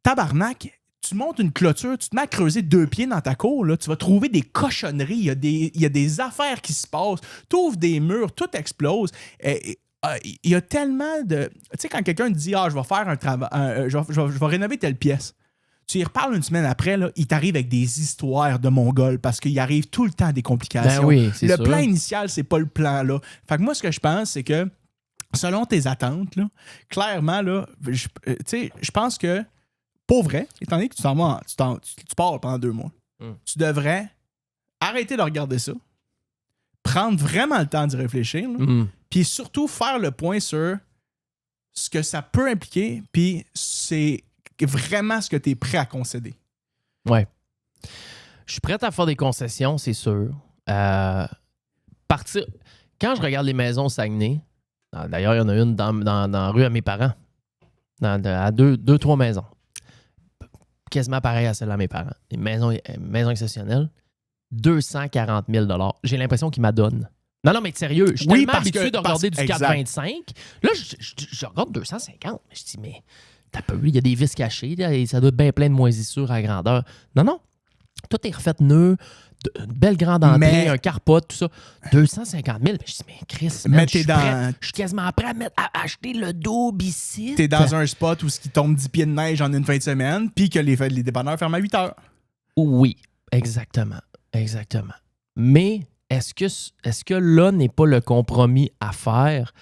Tabarnak, tu montes une clôture, tu te mets à creuser 2 pieds dans ta cour, là, tu vas trouver des cochonneries, il y a des affaires qui se passent, tu ouvres des murs, tout explose. Il y a tellement de. Tu sais, quand quelqu'un te dit je vais faire un travail, je vais rénover telle pièce, tu y reparles une semaine après, là, il t'arrive avec des histoires de Mongol parce qu'il arrive tout le temps des complications. Ben oui, c'est le sûr. plan initial, c'est pas le plan là. Fait que moi, ce que je pense, c'est que selon tes attentes, là, clairement, là, je pense que, pour vrai, étant donné que tu pars pendant 2 mois, tu devrais arrêter de regarder ça, prendre vraiment le temps d'y réfléchir, puis surtout faire le point sur ce que ça peut impliquer, puis c'est vraiment ce que tu es prêt à concéder. Ouais. Je suis prêt à faire des concessions, c'est sûr. Quand je regarde les maisons au Saguenay, d'ailleurs, il y en a une dans la rue à mes parents, à 2-3 maisons. Quasiment pareil à celle à mes parents. Une maison exceptionnelle. 240 000 $. J'ai l'impression qu'ils m'adonnent. Non, mais sérieux, je suis tellement habitué de regarder du 4,25. Là, je regarde 250. Je dis, mais t'as peu, il y a des vis cachées, là, et ça doit être bien plein de moisissures à grandeur. Non. Tout est refait neuf, une belle grande entrée, un carport, tout ça. 250 000. Je dis, mais Chris, je suis quasiment prêt à acheter le double ici. T'es dans un spot où il tombe 10 pieds de neige en une fin de semaine, puis que les dépanneurs ferment à 8 heures. Oui, exactement. Mais est-ce que là n'est pas le compromis à faire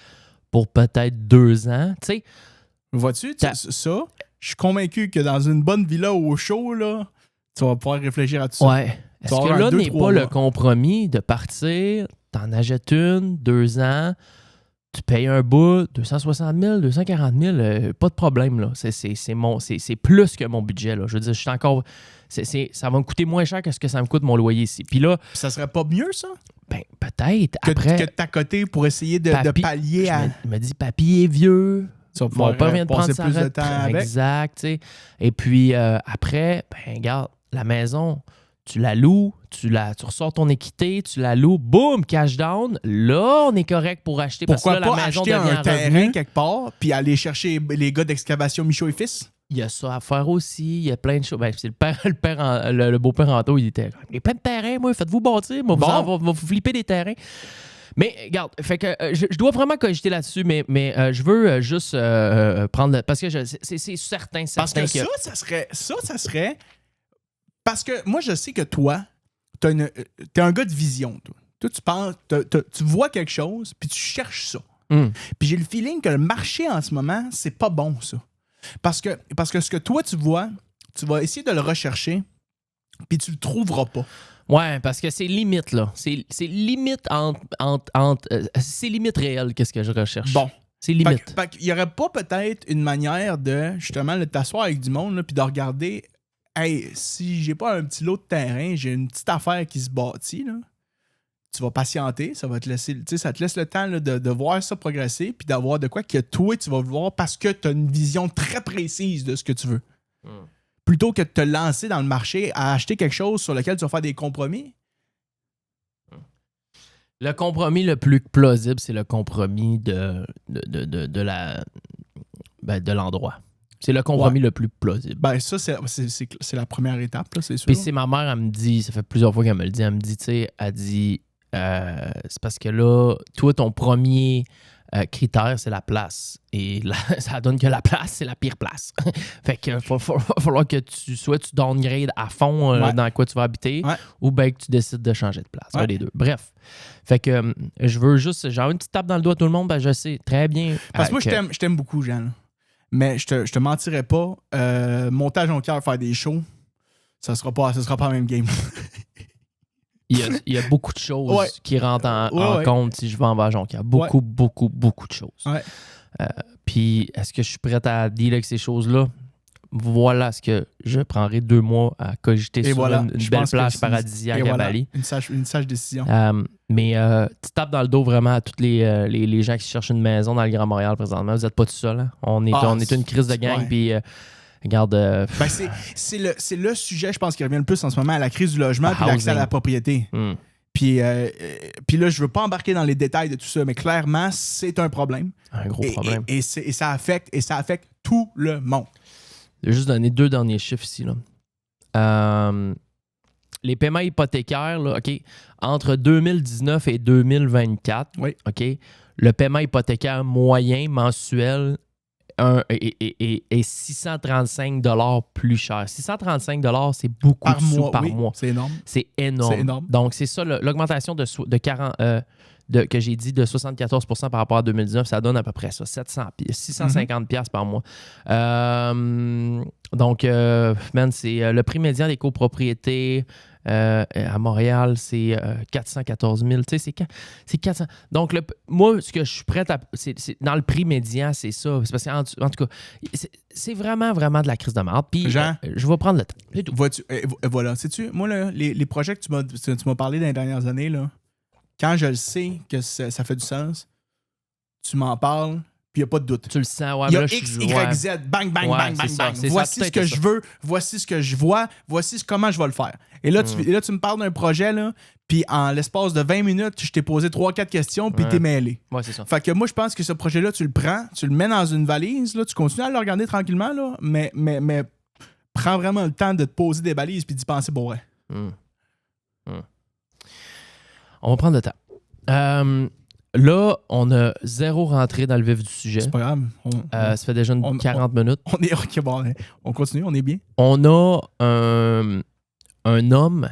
pour peut-être 2 ans? Tu sais, vois-tu, ça, je suis convaincu que dans une bonne villa au chaud, là, tu vas pouvoir réfléchir à tout ça. Ouais. Est-ce que là n'est pas le compromis de partir, t'en achètes 2 ans, tu payes un bout, 260 000, 240 000, pas de problème, là. C'est plus que mon budget, là. Je veux dire, je suis encore... ça va me coûter moins cher que ce que ça me coûte mon loyer ici. Puis là... Ça serait pas mieux, ça? Ben, peut-être. Après... Que de t'accoter pour essayer de pallier à... Je me dis, papy est vieux... Mon père vient de prendre sa plus de retraite. temps avec. Exact, tu sais. Et puis, après, ben, regarde, la maison, tu la loues, tu ressors ton équité, tu la loues, boum, cash down. Là, on est correct pour acheter. Pourquoi parce que là, pas la maison acheter devient un terrain revenu. quelque part puis aller chercher les gars d'excavation Michaud et Fils? Il y a ça à faire aussi. Il y a plein de choses. Ben, c'est le beau-père Anto, il était... Il y a plein de terrains, moi. Faites-vous bâtir. Moi, vous flipper des terrains. Mais regarde, fait que je dois vraiment cogiter là-dessus, mais je veux juste prendre parce que c'est certain parce que que ça serait Parce que moi, je sais que toi, t'es un gars de vision, toi. Toi, tu penses, tu vois quelque chose, puis tu cherches ça. Puis j'ai le feeling que le marché en ce moment, c'est pas bon, ça. Parce que ce que toi, tu vois, tu vas essayer de le rechercher, puis tu le trouveras pas. Ouais, parce que c'est limite, là. C'est limite c'est limite réel, qu'est-ce que je recherche. Bon. C'est limite. Fait qu'il y aurait pas peut-être une manière de, justement, de t'asseoir avec du monde, là, puis de regarder, hey, si j'ai pas un petit lot de terrain, j'ai une petite affaire qui se bâtit, là. Tu vas patienter, ça va te laisser, tu sais, ça te laisse le temps là, de voir ça progresser, puis d'avoir de quoi que toi, tu vas voir parce que tu as une vision très précise de ce que tu veux. Plutôt que de te lancer dans le marché à acheter quelque chose sur lequel tu vas faire des compromis. Le compromis le plus plausible, c'est le compromis de l'endroit. C'est le compromis le plus plausible. Ben ça, c'est la première étape, là, c'est sûr. Puis c'est ma mère, elle me dit, ça fait plusieurs fois qu'elle me le dit, elle me dit, tu sais, elle dit, c'est parce que là, toi, ton premier critère, c'est la place. Et ça donne que la place, c'est la pire place. Fait que va falloir que tu downgrades à fond dans quoi tu vas habiter, ou bien que tu décides de changer de place. Un des deux. Bref. Fait que je veux juste, genre une petite tape dans le doigt à tout le monde, ben je sais très bien. Parce que moi, je t'aime beaucoup, Jean. Là. Mais je te mentirais pas. Monter à Jonquière, faire des shows, ça sera pas la même game. Il y a beaucoup de choses qui rentrent en compte si je vais en bas à Jonquière. Beaucoup de choses. Ouais. Puis, est-ce que je suis prêt à dealer avec ces choses-là? Voilà ce que je prendrai 2 mois à cogiter sur une belle plage paradisiaque à Bali. Une sage décision. Mais tu tapes dans le dos vraiment à tous les gens qui cherchent une maison dans le Grand Montréal présentement. Vous n'êtes pas tout seul. Hein? On est une crise de gang. Puis, regarde. C'est le sujet, je pense, qui revient le plus en ce moment à la crise du logement et l'accès à la propriété. Puis là, je veux pas embarquer dans les détails de tout ça, mais clairement, c'est un problème. Un gros problème. Et ça affecte tout le monde. Je vais juste donner 2 derniers chiffres ici. Là. Les paiements hypothécaires, là, OK, entre 2019 et 2024, OK, le paiement hypothécaire moyen mensuel est 635 $, plus cher. 635 $, c'est beaucoup de sous par mois. C'est énorme. C'est énorme. Donc, c'est ça, l'augmentation de 40... que j'ai dit de 74 % par rapport à 2019, ça donne à peu près ça, 650 $ par mois. Donc, c'est le prix médian des copropriétés à Montréal, c'est 414 000. Tu sais, c'est 400. Donc, moi, ce que je suis prêt à... C'est dans le prix médian, c'est ça. C'est parce qu'en tout cas, c'est vraiment, vraiment de la crise de merde. Puis, Jean, je vais prendre le temps. C'est tout. Voilà. Sais-tu, moi, là, les projets que tu m'as parlé dans les dernières années, là, quand je le sais que ça fait du sens, tu m'en parles, puis il n'y a pas de doute. Tu le sens, ouais. Il y a X, Y, Z, bang, bang, bang, bang, bang. Voici ce que je veux, voici ce que je vois, voici comment je vais le faire. Et là, tu me parles d'un projet, là, puis en l'espace de 20 minutes, je t'ai posé 3-4 questions, puis t'es mêlé. Ouais, c'est ça. Fait que moi, je pense que ce projet-là, tu le prends, tu le mets dans une valise, là, tu continues à le regarder tranquillement, là, mais prends vraiment le temps de te poser des balises puis d'y penser pour vrai. On va prendre le temps. Là, on a 0 rentré dans le vif du sujet. C'est pas grave. Ça fait déjà 40 minutes. On est OK, bon, on continue, on est bien. On a un homme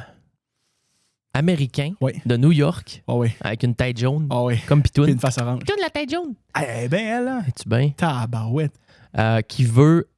américain de New York avec une tête jaune, comme Pitoune. Puis une face orange. Pitoune, la tête jaune. Eh bien, elle, là. Es-tu bien? Tabarouette. Qui veut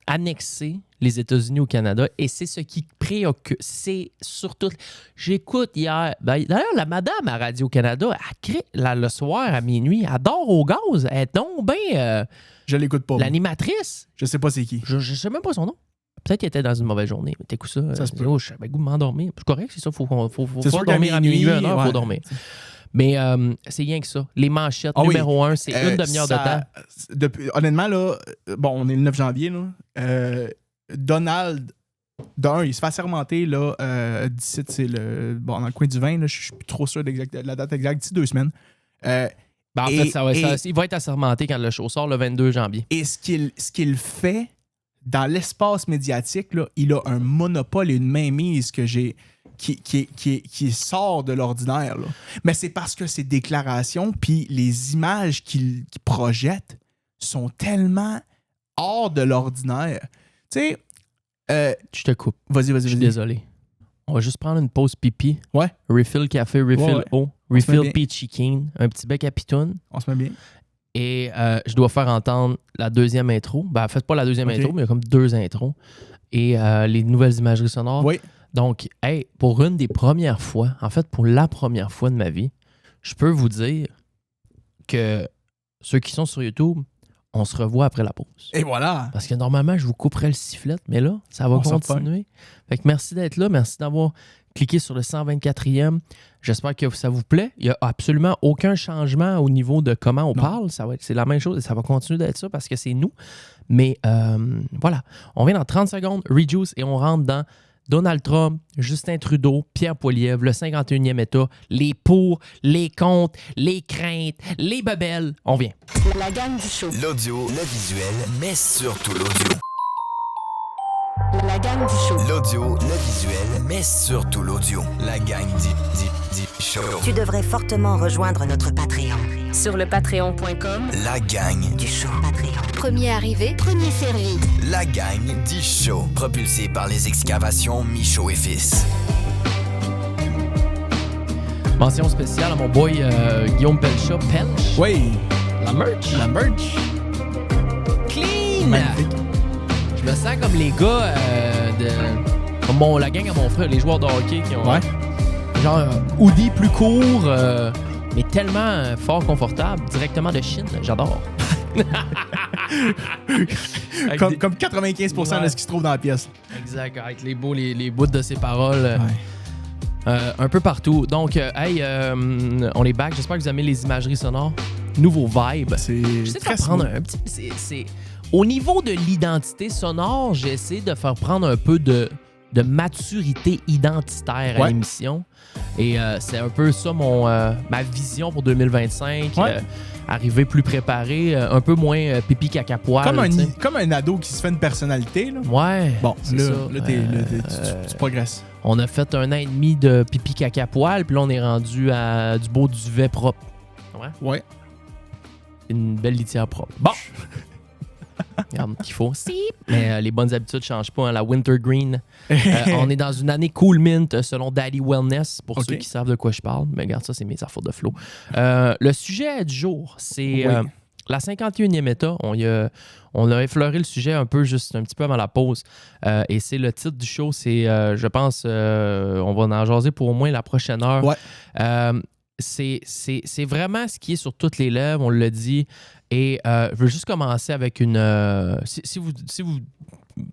annexer les États-Unis au Canada, et c'est ce qui préoccupe. C'est surtout... J'écoute hier... d'ailleurs, la madame à Radio-Canada, elle crée le soir à minuit, elle dort au gaz. Elle est donc bien... je l'écoute pas. L'animatrice. Je sais pas c'est qui. Je sais même pas son nom. Peut-être qu'elle était dans une mauvaise journée. T'écoutes ça. Ça se peut. J'avais le goût de m'endormir. C'est correct, c'est ça. Faut dormir à minuit, 1 heure, faut dormir. Mais c'est rien que ça. Les manchettes, numéro 1, c'est une demi-heure de temps. Honnêtement, là, bon, on est le 9 janvier, là. Donald, il se fait assermenter, là, d'ici, c'est dans le coin du 20, là, je suis plus trop sûr de la date exacte, d'ici 2 semaines. En fait, il va être assermenté quand le show sort le 22 janvier. Et ce qu'il fait dans l'espace médiatique, là, il a un monopole et une mainmise qui sort de l'ordinaire. Là. Mais c'est parce que ses déclarations puis les images qu'il projette sont tellement hors de l'ordinaire. Tu sais, Je te coupe. Vas-y, Je suis désolé. On va juste prendre une pause pipi. Ouais. Refill café, refill Ouais. eau, On se met refill bien. peachy keen, un petit bec à pitoune. On se met bien. Et je dois faire entendre la deuxième intro. Ben, en fait, pas la deuxième Ok. intro, mais il y a comme 2 intros. Et les nouvelles imageries sonores. Oui. Donc, hey, pour une des premières fois, en fait, pour la première fois de ma vie, je peux vous dire que ceux qui sont sur YouTube, on se revoit après la pause. Et voilà. Parce que normalement, je vous couperais le sifflet, mais là, ça va On s'en continuer. Fait que merci d'être là. Merci d'avoir cliqué sur le 124e. J'espère que ça vous plaît. Il n'y a absolument aucun changement au niveau de comment on parle. C'est la même chose et ça va continuer d'être ça parce que c'est nous. Mais voilà. On vient dans 30 secondes, Rejuice, et on rentre dans Donald Trump, Justin Trudeau, Pierre Poilievre, le 51e État, les pour, les contre, les craintes, les bebelles. On vient. La gang du show. L'audio, le visuel, mais surtout l'audio. La gang du show. L'audio, le visuel, mais surtout l'audio. La gang du show. Tu devrais fortement rejoindre notre Patreon. Sur le patreon.com. La gang, Du show Patreon. Premier arrivé, premier servi. la gang du show. Propulsé par les excavations Michaud et Fils. Mention spéciale à mon boy Guillaume Pelcha. Pelch. Oui. La merch. La merch. Clean. Magnifique. Je me sens comme les gars comme la gang à mon frère, les joueurs de hockey qui ont Ouais. genre hoodie plus court, mais tellement fort confortable, directement de Chine. J'adore. Avec Comme, des- comme 95% Ouais. de ce qui se trouve dans la pièce. Exact, avec les bouts de ses paroles. Un peu partout. Donc, hey, on est back. J'espère que vous aimez les imageries sonores. Nouveau vibe. C'est J'essaie de très faire prendre smooth. un petit... c'est- Au niveau de l'identité sonore, j'essaie de faire prendre un peu de maturité identitaire à Ouais. l'émission. Et c'est un peu ça ma vision pour 2025. Ouais. Arriver plus préparé, un peu moins pipi caca poil. tu sais. Comme un ado qui se fait une personnalité. Là. Ouais. Bon, c'est là, ça. tu progresses. On a fait 1 an et demi de pipi caca poil, puis là, on est rendu à du beau duvet propre. Ouais. Ouais. Une belle litière propre. Bon. Regarde qu'il faut. Mais les bonnes habitudes ne changent pas. Hein. La Wintergreen. On est dans une année cool mint selon Daddy Wellness, pour Ok. ceux qui savent de quoi je parle. Mais regarde, ça, c'est mes affaires de flow. Le sujet du jour, c'est Oui. la 51e État. On a effleuré le sujet un peu, juste un petit peu avant la pause. Et c'est le titre du show. C'est, je pense, on va en jaser pour au moins la prochaine heure. Ouais. C'est vraiment ce qui est sur toutes les lèvres, on l'a dit. Et je veux juste commencer avec une... si vous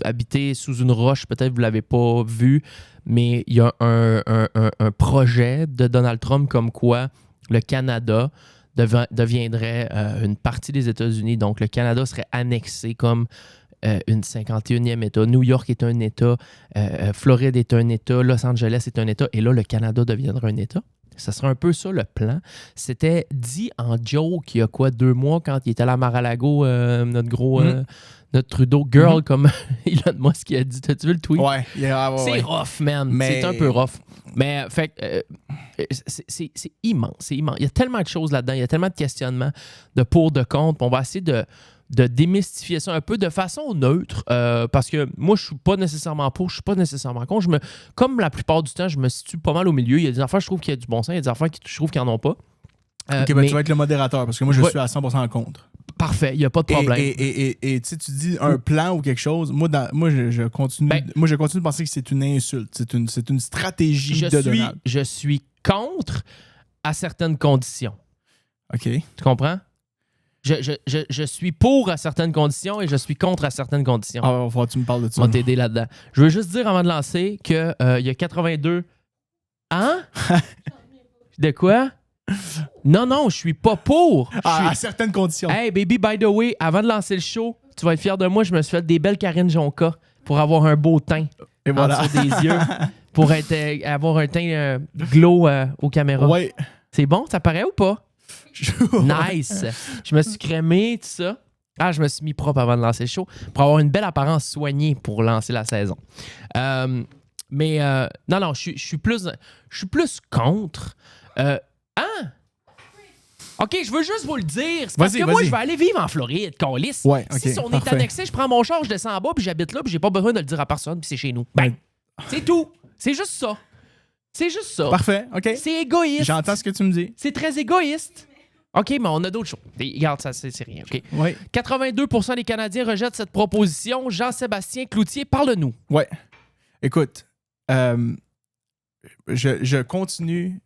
habitez sous une roche, peut-être que vous ne l'avez pas vu, mais il y a un projet de Donald Trump comme quoi le Canada deviendrait une partie des États-Unis. Donc, le Canada serait annexé comme une 51e État. New York est un État, Floride est un État, Los Angeles est un État, et là, le Canada deviendra un État. Ça serait un peu ça le plan. C'était dit en joke il y a 2 mois quand il était à la Mar-a-Lago, notre Trudeau girl, comme Elon Musk a dit. T'as-tu vu le tweet? Ouais. C'est ouais. rough, man. Mais- C'est un peu rough. Mais fait c'est immense. C'est immense. Il y a tellement de choses là-dedans. Il y a tellement de questionnements, de pour, de contre. On va essayer de démystifier ça un peu de façon neutre. Parce que moi, je suis pas nécessairement pour, je suis pas nécessairement contre. Comme la plupart du temps, je me situe pas mal au milieu. Il y a des affaires, je trouve qu'il y a du bon sens. Il y a des affaires, je trouve qu'ils en ont pas. Ok, ben, mais tu vas être le modérateur parce que moi, je Ouais. suis à 100% contre. parfait, il n'y a pas de problème. Et tu sais, tu dis un plan ou quelque chose. Moi, je continue. Ben- Moi, je continue de penser que c'est une insulte. C'est une stratégie de Donald. je suis contre à certaines conditions. OK. Tu comprends? Je suis pour à certaines conditions et je suis contre à certaines conditions. Ah, va falloir que tu me parles de Je ça. vais t'aider là-dedans. Je veux juste dire avant de lancer qu'il y a 82... Hein? De quoi? Non, je suis pas pour. Je Ah, suis- à certaines conditions. Hey, baby, by the way, avant de lancer le show, tu vas être fier de moi, je me suis fait des belles Karine Jonca pour avoir un beau teint Et en voilà. dessous des yeux, pour avoir un teint glow aux caméras. Ouais. C'est bon, ça paraît ou pas? Nice! Je me suis crémé, tout ça. Ah, je me suis mis propre avant de lancer le show pour avoir une belle apparence soignée pour lancer la saison. Mais non, je suis plus contre. OK, je veux juste vous le dire. C'est parce Vas-y, que moi, vas-y. je vais aller vivre en Floride, câlisse. Ouais, Si OK, on est parfait. annexé, je prends mon char, je descends en bas, puis j'habite là, puis j'ai pas besoin de le dire à personne, puis c'est chez nous. Ben, c'est tout. C'est juste ça. C'est juste ça. Parfait, OK. C'est égoïste. J'entends ce que tu me dis. C'est très égoïste. OK, mais on a d'autres choses. Et regarde, ça, c'est rien. OK. Oui. 82% des Canadiens rejettent cette proposition. Jean-Sébastien Cloutier, parle-nous. Ouais. Écoute, je continue,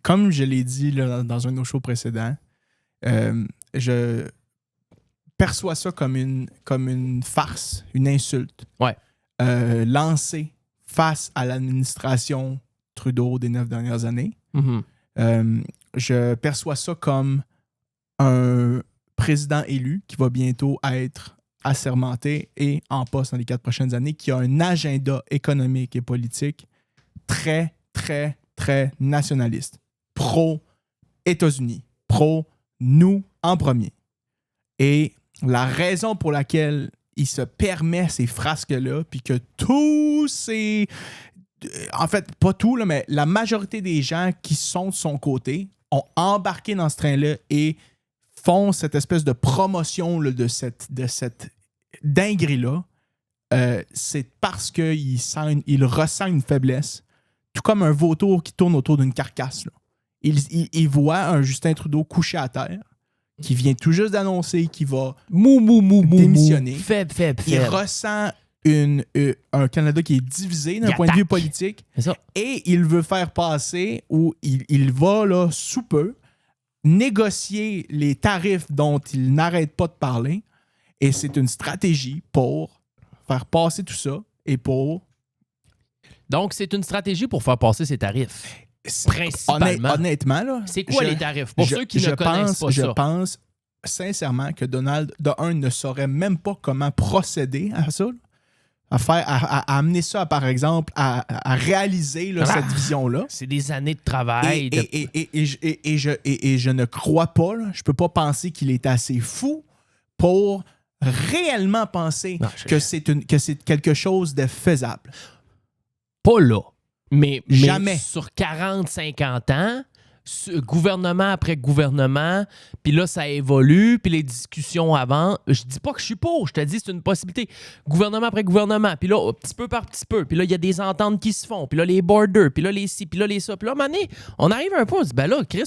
comme je l'ai dit là, dans un de nos shows précédents, je perçois ça comme une farce, une insulte. Ouais. Lancée face à l'administration Trudeau des 9 dernières années. Mhm. Je perçois ça comme un président élu qui va bientôt être assermenté et en poste dans les 4 prochaines années, qui a un agenda économique et politique très, très, très nationaliste. Pro-États-Unis. Pro-nous en premier. Et la raison pour laquelle il se permet ces frasques-là, puis que tous ces... En fait, pas tout, là, mais la majorité des gens qui sont de son côté ont embarqué dans ce train-là et font cette espèce de promotion là, de cette dinguerie-là, c'est parce qu'il ressent une faiblesse, tout comme un vautour qui tourne autour d'une carcasse. Là. Il voit un Justin Trudeau couché à terre, qui vient tout juste d'annoncer qu'il va démissionner. Faible. Il ressent un Canada qui est divisé d'un point de vue politique. C'est ça. Et il veut faire passer, ou il va là, sous peu, négocier les tarifs dont il n'arrête pas de parler. Et c'est une stratégie pour faire passer tout ça et pour... Donc, c'est une stratégie pour faire passer ces tarifs. Principalement. Honnêtement, là... C'est quoi les tarifs? Pour ceux qui ne connaissent pas je ça. pense sincèrement que Donald, de un, ne saurait même pas comment procéder à ça. À amener ça, par exemple, à réaliser là, cette vision-là. C'est des années de travail. Et je ne crois pas, là, je peux pas penser qu'il est assez fou pour réellement penser que c'est quelque chose de faisable. Pas là. Mais Jamais. Sur 40-50 ans, gouvernement après gouvernement, puis là, ça évolue, puis les discussions avancent. Je dis pas que je suis pour, je te dis c'est une possibilité. Gouvernement après gouvernement, puis là, petit peu par petit peu, puis là, il y a des ententes qui se font, puis là, les borders, puis là, les ci, puis là, les ça. Puis là, à un moment donné, on arrive à un point, on se dit, ben là, Chris,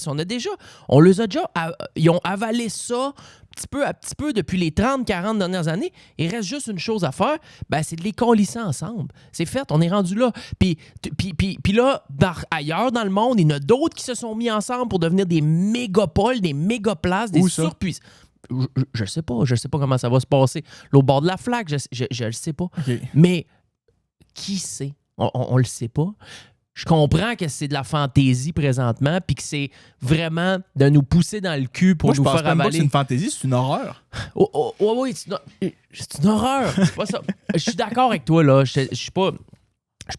ils ont avalé ça petit peu à petit peu depuis les 30-40 dernières années. Il reste juste une chose à faire, ben, c'est de les colisser ensemble. C'est fait, on est rendu là. Puis là, ailleurs dans le monde, il y en a d'autres qui se sont mis ensemble pour devenir des mégapoles, des mégaplaces, des surpuissances. Je sais pas comment ça va se passer. Là, au bord de la flaque, je le sais pas. Okay. Mais qui sait? On le sait pas. Je comprends que c'est de la fantaisie présentement, puis que c'est vraiment de nous pousser dans le cul pour moi, nous faire je pense même pas que avaler. c'est une fantaisie, c'est une horreur. Oui, c'est une horreur. C'est pas ça. Je suis d'accord avec toi, là. Je suis pas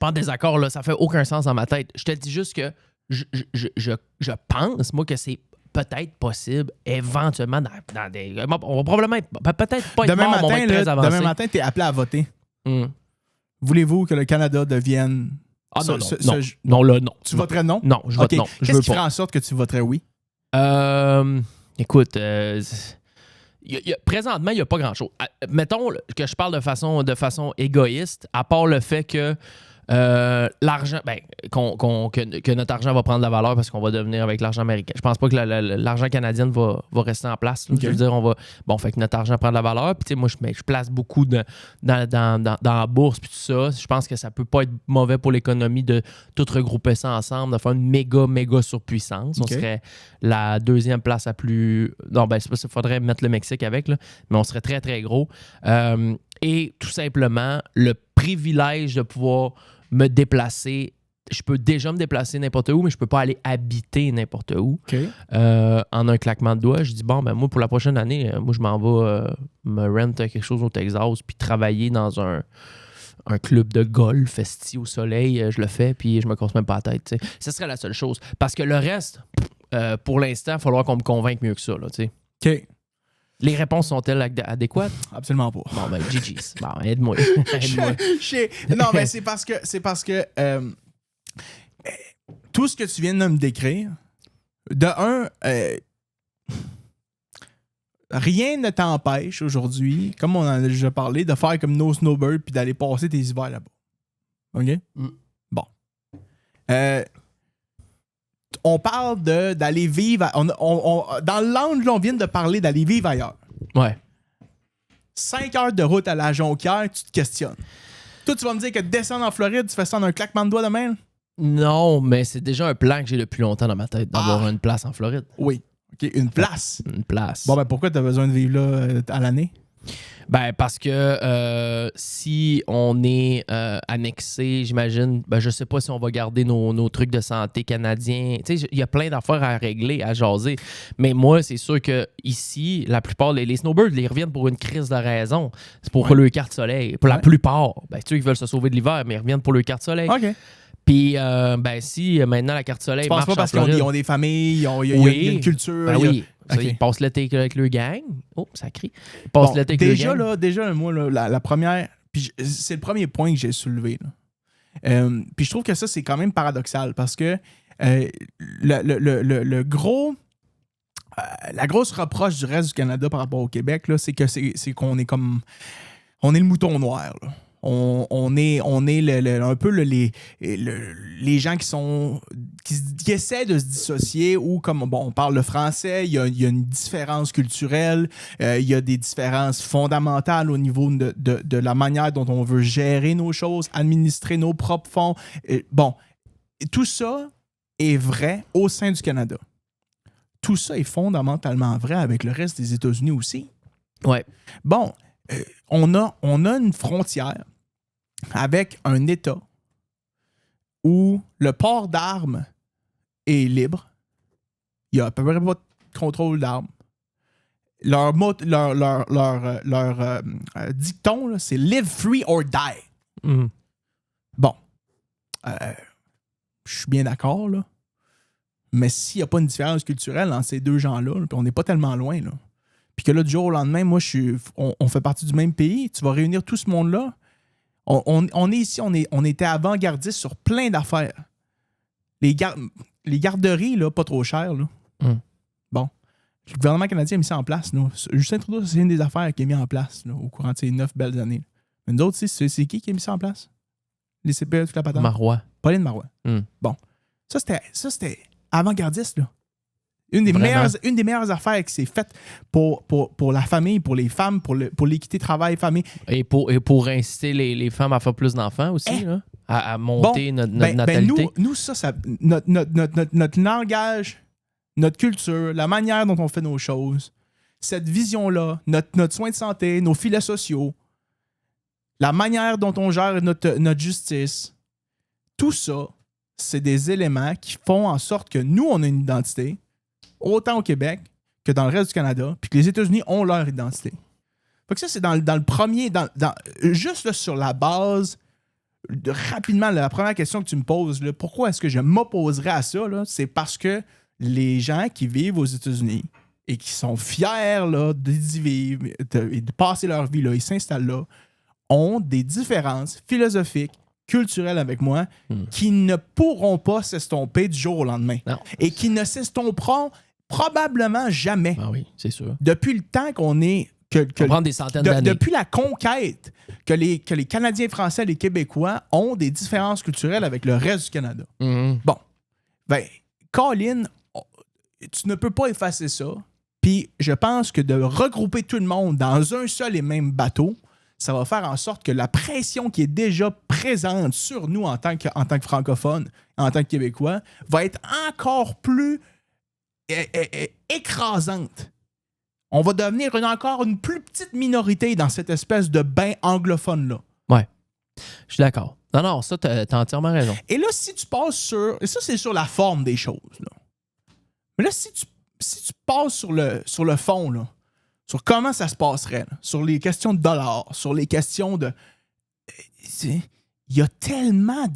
en désaccord, là. Ça fait aucun sens dans ma tête. Je te dis juste que je pense, moi, que c'est peut-être possible, éventuellement, dans des... On va probablement peut-être pas être mort, mais on va être très avancé. Demain matin, tu es appelé à voter. Voulez-vous que le Canada devienne... Ah non. Tu voterais non? Non, je vote non. Qu'est-ce qui ferait en sorte que tu voterais oui? Écoute, présentement, il n'y a pas grand-chose. Mettons que je parle de façon égoïste, à part le fait que l'argent, que notre argent va prendre de la valeur parce qu'on va devenir avec l'argent américain. Je pense pas que l'argent canadien va rester en place. Okay. Je veux dire, fait que notre argent prend de la valeur. Puis tu sais, moi, je place beaucoup dans la bourse puis tout ça. Je pense que ça peut pas être mauvais pour l'économie de tout regrouper ça ensemble, de faire une méga surpuissance. Okay. On serait la deuxième place la plus... Non, c'est pas ça. Il faudrait mettre le Mexique avec, là. Mais on serait très, très gros. Et tout simplement, le privilège de pouvoir me déplacer. Je peux déjà me déplacer n'importe où, mais je peux pas aller habiter n'importe où. Okay. En un claquement de doigts, je dis, moi, pour la prochaine année, moi, je m'en vais me rent quelque chose au Texas, puis travailler dans un club de golf esti au soleil. Je le fais, puis je me casse même pas la tête. T'sais. Ce serait la seule chose. Parce que le reste, pour l'instant, il va falloir qu'on me convainque mieux que ça. Là, OK. Les réponses sont-elles adéquates? Absolument pas. Bon, ben, GG's. Bon, aide-moi. Non, mais c'est parce que tout ce que tu viens de me décrire, de un, rien ne t'empêche aujourd'hui, comme on en a déjà parlé, de faire comme No Snowbird puis d'aller passer tes hivers là-bas. OK? Bon. On parle d'aller vivre... dans le lounge, là, on vient de parler d'aller vivre ailleurs. Ouais. 5 heures de route à la Jonquière, tu te questionnes. Toi, tu vas me dire que descendre en Floride, tu fais ça en un claquement de doigts de main? Non, mais c'est déjà un plan que j'ai depuis longtemps dans ma tête, d'avoir une place en Floride. Oui. OK, une place. Une place. Bon, ben pourquoi tu as besoin de vivre là à l'année? Ben, parce que si on est annexé, j'imagine, ben, je sais pas si on va garder nos trucs de santé canadiens. Tu sais, il y a plein d'affaires à régler, à jaser. Mais moi, c'est sûr que ici, la plupart, les snowbirds, ils reviennent pour une crise de raison. C'est pour leur carte soleil. Pour la plupart. Ben, tu sais, ils veulent se sauver de l'hiver, mais ils reviennent pour leur carte soleil. OK. Puis, ben, si maintenant la carte soleil Tu penses marche pas parce en Floride, qu'ils ont des familles, il y a une culture. ben oui. Ça, OK. ils passent l'été avec le gang. Oh, ça crie. Ils passent l'été avec le gang. Déjà, moi, là, la première... Puis c'est le premier point que j'ai soulevé. Là. Puis je trouve que ça, c'est quand même paradoxal parce que le gros... la grosse reproche du reste du Canada par rapport au Québec, là, c'est qu'on est comme... On est le mouton noir, là. On est un peu les gens qui essaient de se dissocier ou comme bon, on parle le français, il y a une différence culturelle, il y a des différences fondamentales au niveau de la manière dont on veut gérer nos choses, administrer nos propres fonds. Bon, tout ça est vrai au sein du Canada. Tout ça est fondamentalement vrai avec le reste des États-Unis aussi. Ouais. Bon, on a une frontière avec un État où le port d'armes est libre. Il n'y a à peu près pas de contrôle d'armes. Leur dicton, là, c'est « live free or die ». Bon. Je suis bien d'accord, là. Mais s'il n'y a pas une différence culturelle entre ces deux gens-là, puis on n'est pas tellement loin, là. Puis que là, du jour au lendemain, moi, on fait partie du même pays, tu vas réunir tout ce monde-là. On est ici, on était avant-gardistes sur plein d'affaires. Les garderies, là, pas trop chères, là. Bon. Le gouvernement canadien a mis ça en place, nous. Justin Trudeau, c'est une des affaires qu'il a mis en place, là, au courant de ces 9 belles années. Mais nous autres, c'est qui a mis ça en place? Les CPE, toute la patente? Marois. Pauline Marois. Bon. Ça, c'était avant-gardiste, là. Une des meilleures affaires qui s'est faite pour la famille, pour les femmes, pour l'équité travail-famille. Et pour inciter les femmes à faire plus d'enfants aussi, là, à monter notre natalité. Nous, notre langage, notre culture, la manière dont on fait nos choses, cette vision-là, notre soin de santé, nos filets sociaux, la manière dont on gère notre justice, tout ça, c'est des éléments qui font en sorte que nous, on a une identité, autant au Québec que dans le reste du Canada, puis que les États-Unis ont leur identité. Fait que ça, c'est dans le premier... juste là, sur la base, rapidement, la première question que tu me poses, là, pourquoi est-ce que je m'opposerais à ça? Là, c'est parce que les gens qui vivent aux États-Unis et qui sont fiers là, d'y vivre et de passer leur vie là, ils s'installent là, ont des différences philosophiques, culturelles avec moi, qui ne pourront pas s'estomper du jour au lendemain. Non. Et qui ne s'estomperont probablement jamais. Ah oui, c'est sûr. Depuis le temps qu'on est... Ça va prendre des centaines d'années. Depuis la conquête, que les Canadiens français et les Québécois ont des différences culturelles avec le reste du Canada. Bon. Ben, Colin, tu ne peux pas effacer ça. Puis je pense que de regrouper tout le monde dans un seul et même bateau, ça va faire en sorte que la pression qui est déjà présente sur nous en tant que francophones, en tant que Québécois, va être encore plus écrasante. On va devenir encore une plus petite minorité dans cette espèce de bain anglophone-là. Ouais. Je suis d'accord. Non, ça, t'as entièrement raison. Et là, si tu passes sur... Et ça, c'est sur la forme des choses, là. Mais là, si tu passes sur le fond, là, sur comment ça se passerait, là, sur les questions de dollars, sur les questions de... Il y a tellement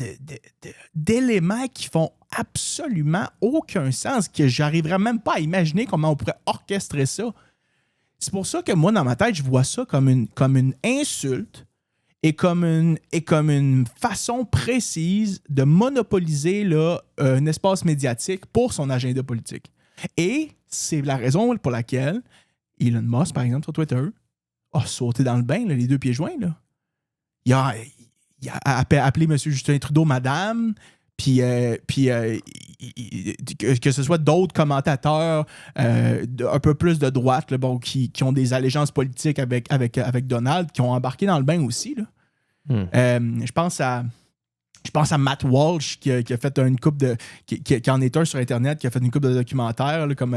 d'éléments qui font absolument aucun sens que j'arriverais même pas à imaginer comment on pourrait orchestrer ça. C'est pour ça que moi, dans ma tête, je vois ça comme une insulte et comme une façon précise de monopoliser là, un espace médiatique pour son agenda politique. Et c'est la raison pour laquelle Elon Musk, par exemple, sur Twitter, a sauté dans le bain, là, les 2 pieds joints. Là. Il a appelé M. Justin Trudeau madame, puis que ce soit d'autres commentateurs un peu plus de droite là, bon, qui ont des allégeances politiques avec Donald, qui ont embarqué dans le bain aussi. Là. Je pense à Matt Walsh qui a fait une couple de. Qui en est un sur Internet, qui a fait une couple de documentaires là, comme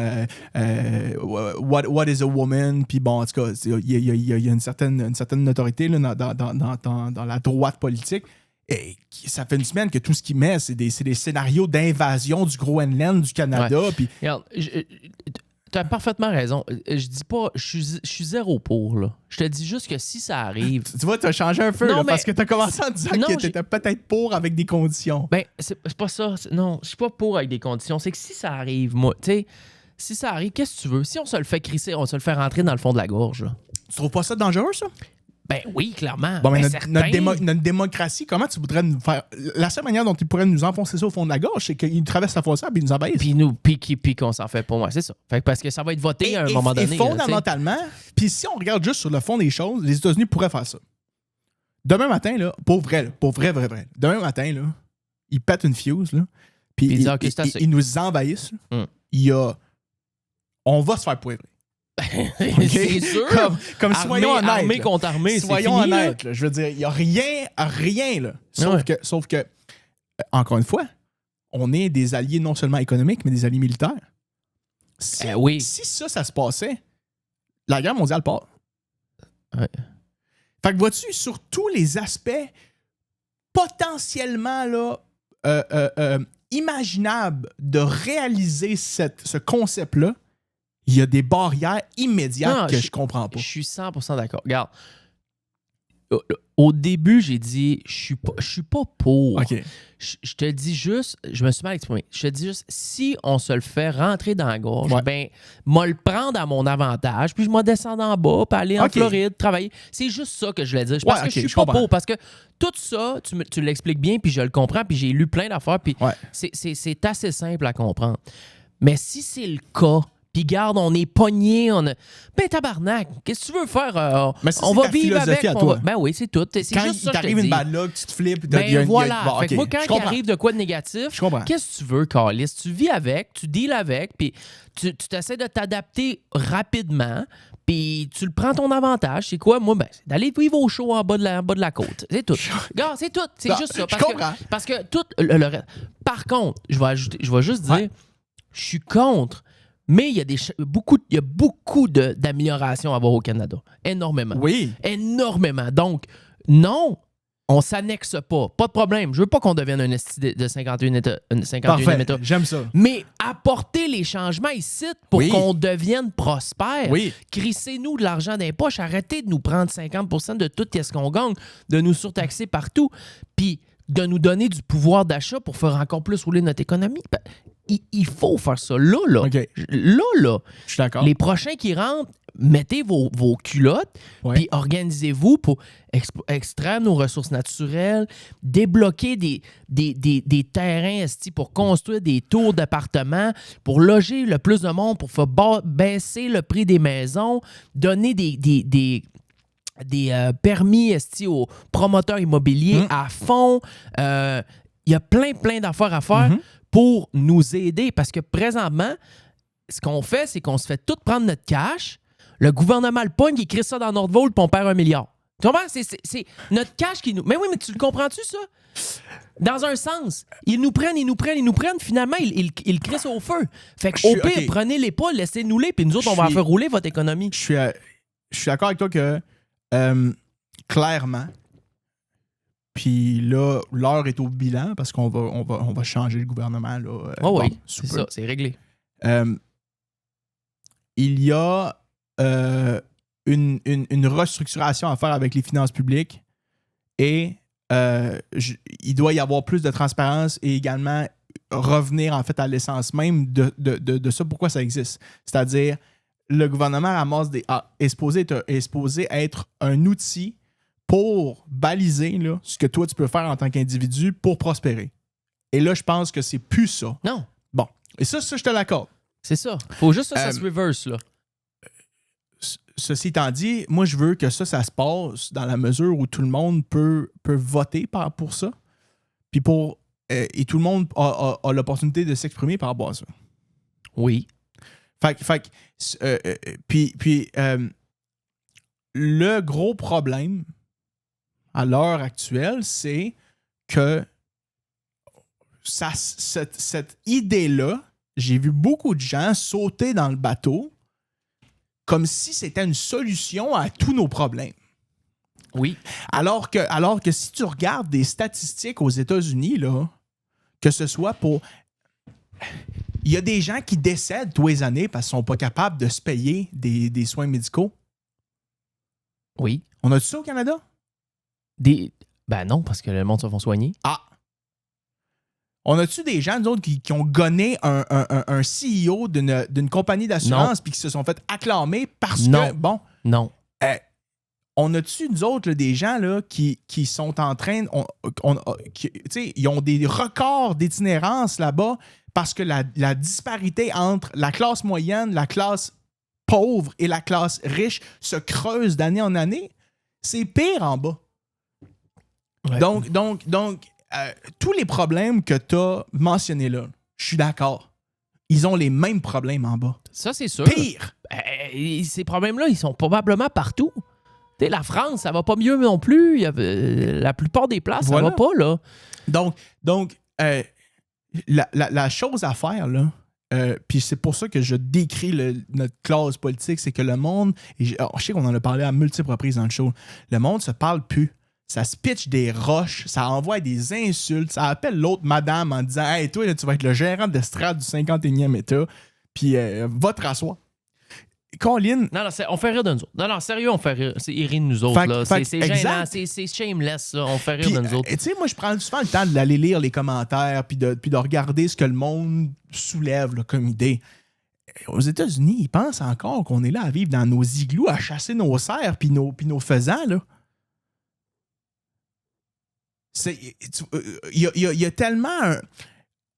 What is a Woman? Puis bon, en tout cas, il y a une certaine notoriété là, dans la droite politique. Et ça fait une semaine que tout ce qu'il met, c'est des scénarios d'invasion du Groenland, du Canada. Ouais. Puis... Regarde, tu as parfaitement raison. Je dis pas, je suis zéro pour, là. Je te dis juste que si ça arrive... Tu vois, tu as changé un peu, Non, là, mais- parce que tu as commencé en disant Non, que tu étais peut-être pour avec des conditions. Ben, c'est pas ça. Non, je suis pas pour avec des conditions. C'est que si ça arrive, moi, tu sais, si ça arrive, qu'est-ce que tu veux? Si on se le fait crisser, on se le fait rentrer dans le fond de la gorge, là. Tu trouves pas ça dangereux, ça? Ben oui, clairement. Bon, mais Ben, notre démocratie, comment tu voudrais nous faire. La seule manière dont ils pourraient nous enfoncer ça au fond de la gorge, c'est qu'ils traversent la frontière et ils nous envahissent. Puis qu'on s'en fait pour moi, c'est ça. Fait que parce que ça va être voté à un moment donné. Et fondamentalement, puis si on regarde juste sur le fond des choses, les États-Unis pourraient faire ça. Demain matin, là, pour vrai, demain matin, là, ils pètent une fuse, là, puis Puis ils disent, OK, c'est assez. ils nous envahissent. Là. On va se faire poivrer. C'est sûr. Comme soyons honnêtes. Armée là. contre armée, c'est Soyons fini, là. honnêtes. Là. Je veux dire, il n'y a rien. Là. Ouais. Sauf que, encore une fois, on est des alliés non seulement économiques, mais des alliés militaires. Oui. Si ça se passait, la guerre mondiale part. Ouais. Fait que vois-tu, sur tous les aspects potentiellement là, imaginables de réaliser ce concept-là, il y a des barrières immédiates Non, que je comprends pas. Je suis 100% d'accord. Regarde, au début, j'ai dit, je suis pas pour. OK. Je te dis juste, je me suis mal exprimé. Je te dis juste, si on se le fait rentrer dans la gorge, Ouais. ben, moi le prendre à mon avantage, puis je m'en descendre en bas, puis aller en OK. Floride, travailler. C'est juste ça que je voulais dire. Parce Ouais, que je OK, suis je pas comprends. pour. Parce que tout ça, tu l'expliques bien, puis je le comprends, puis j'ai lu plein d'affaires, puis Ouais. c'est assez simple à comprendre. Mais si c'est le cas, puis garde, on est pogné, ben tabarnak, qu'est-ce que tu veux faire? Mais ça, on c'est va ta vivre avec. philosophie à toi. Ben oui, c'est tout. C'est Quand juste il ça que je te t'arrive une dis. bad luck, tu te flippes. Ben voilà. Bon, Fait que OK, moi, quand je il comprends. arrive de quoi de négatif, Je comprends. qu'est-ce que tu veux, Carlis? Tu vis avec, tu deals avec, puis tu t'essaies de t'adapter rapidement, puis tu le prends ton avantage. C'est quoi? Moi, ben, c'est d'aller vivre au chaud en bas de la côte. C'est tout. Regarde, c'est tout. C'est Non, juste ça. je comprends. Parce que tout le reste. Par contre, je vais juste dire, Ouais. je suis contre. Mais il y a beaucoup d'améliorations à avoir au Canada. Énormément. Oui. Énormément. Donc, non, on s'annexe pas. Pas de problème. Je veux pas qu'on devienne un esti de 51 États. Parfait. États. J'aime ça. Mais apporter les changements ici pour Oui. qu'on devienne prospère. Oui. Crissez-nous de l'argent dans les poches. Arrêtez de nous prendre 50% de tout ce qu'on gagne, de nous surtaxer partout, puis de nous donner du pouvoir d'achat pour faire encore plus rouler notre économie. Ben, il faut faire ça. Là. OK. Là. Je suis d'accord. Les prochains qui rentrent, mettez vos culottes, Ouais. puis organisez-vous pour extraire nos ressources naturelles, débloquer des terrains esti, pour construire des tours d'appartements, pour loger le plus de monde, pour faire baisser le prix des maisons, donner des permis esti, aux promoteurs immobiliers à fond. Il y a plein d'affaires à faire pour nous aider parce que présentement, ce qu'on fait, c'est qu'on se fait tout prendre notre cash. Le gouvernement le pogne, il crée ça dans Nordvolt, puis on perd 1 milliard. Tu comprends? C'est notre cash qui nous... Mais oui, mais tu le comprends-tu, ça? Dans un sens, ils nous prennent. Finalement, ils le crissent au feu. Fait Je qu'au suis- pire, OK. prenez-les pas, laissez-nous-les, puis nous autres, on va en faire rouler votre économie. Je suis d'accord avec toi que clairement, puis là, l'heure est au bilan parce qu'on va changer le gouvernement. Là, Oh oui, sous c'est peu. ça, c'est réglé. Il y a une restructuration à faire avec les finances publiques et il doit y avoir plus de transparence et également revenir en fait à l'essence même de ça, pourquoi ça existe. C'est-à-dire, le gouvernement est supposé être un outil pour baliser là, ce que toi tu peux faire en tant qu'individu pour prospérer. Et là, je pense que c'est plus ça. Non, Bon. Et ça je te l'accorde. c'est ça. Faut juste que ça se reverse, là. ceci étant dit, moi, je veux que ça se passe dans la mesure où tout le monde peut voter pour ça. Puis et tout le monde a l'opportunité de s'exprimer par rapport à ça. Oui. Puis le gros problème à l'heure actuelle, c'est que cette idée-là, j'ai vu beaucoup de gens sauter dans le bateau comme si c'était une solution à tous nos problèmes. Oui. Alors que si tu regardes des statistiques aux États-Unis, là, que ce soit pour... Il y a des gens qui décèdent tous les années parce qu'ils ne sont pas capables de se payer des soins médicaux. Oui. On a-tu ça au Canada? Ben non, parce que le monde se font soigner. Ah! On a-tu des gens, nous autres, qui ont gonné un CEO d'une compagnie d'assurance puis qui se sont fait acclamer parce que... Bon. Non. On a-tu, nous autres, là, des gens là, qui sont en train... ils ont des records d'itinérance là-bas parce que la disparité entre la classe moyenne, la classe pauvre et la classe riche se creuse d'année en année? C'est pire en bas. Ouais. Donc tous les problèmes que tu as mentionnés là, je suis d'accord. Ils ont les mêmes problèmes en bas. Ça, c'est sûr. Pire! Ces problèmes-là, ils sont probablement partout. T'sais, la France, ça va pas mieux non plus. La plupart des places, voilà. ça va pas, là. Donc la chose à faire, là, puis c'est pour ça que je décris notre classe politique, c'est que le monde, je sais qu'on en a parlé à multiples reprises dans le show, le monde se parle plus. Ça se pitch des roches, ça envoie des insultes, ça appelle l'autre madame en disant « Hey, toi, là, tu vas être le gérant d'estrade du 51e État, puis va te rasseoir. » Colin... Non, on fait rire de nous autres. Non, sérieux, on fait rire. C'est rire de nous autres, là. C'est gênant, c'est shameless, là. On fait rire de nous autres. Tu sais, moi, je prends souvent le temps d'aller lire les commentaires puis de regarder ce que le monde soulève là, comme idée. Aux États-Unis, ils pensent encore qu'on est là à vivre dans nos igloos, à chasser nos cerfs puis nos faisans, là. Il y a tellement...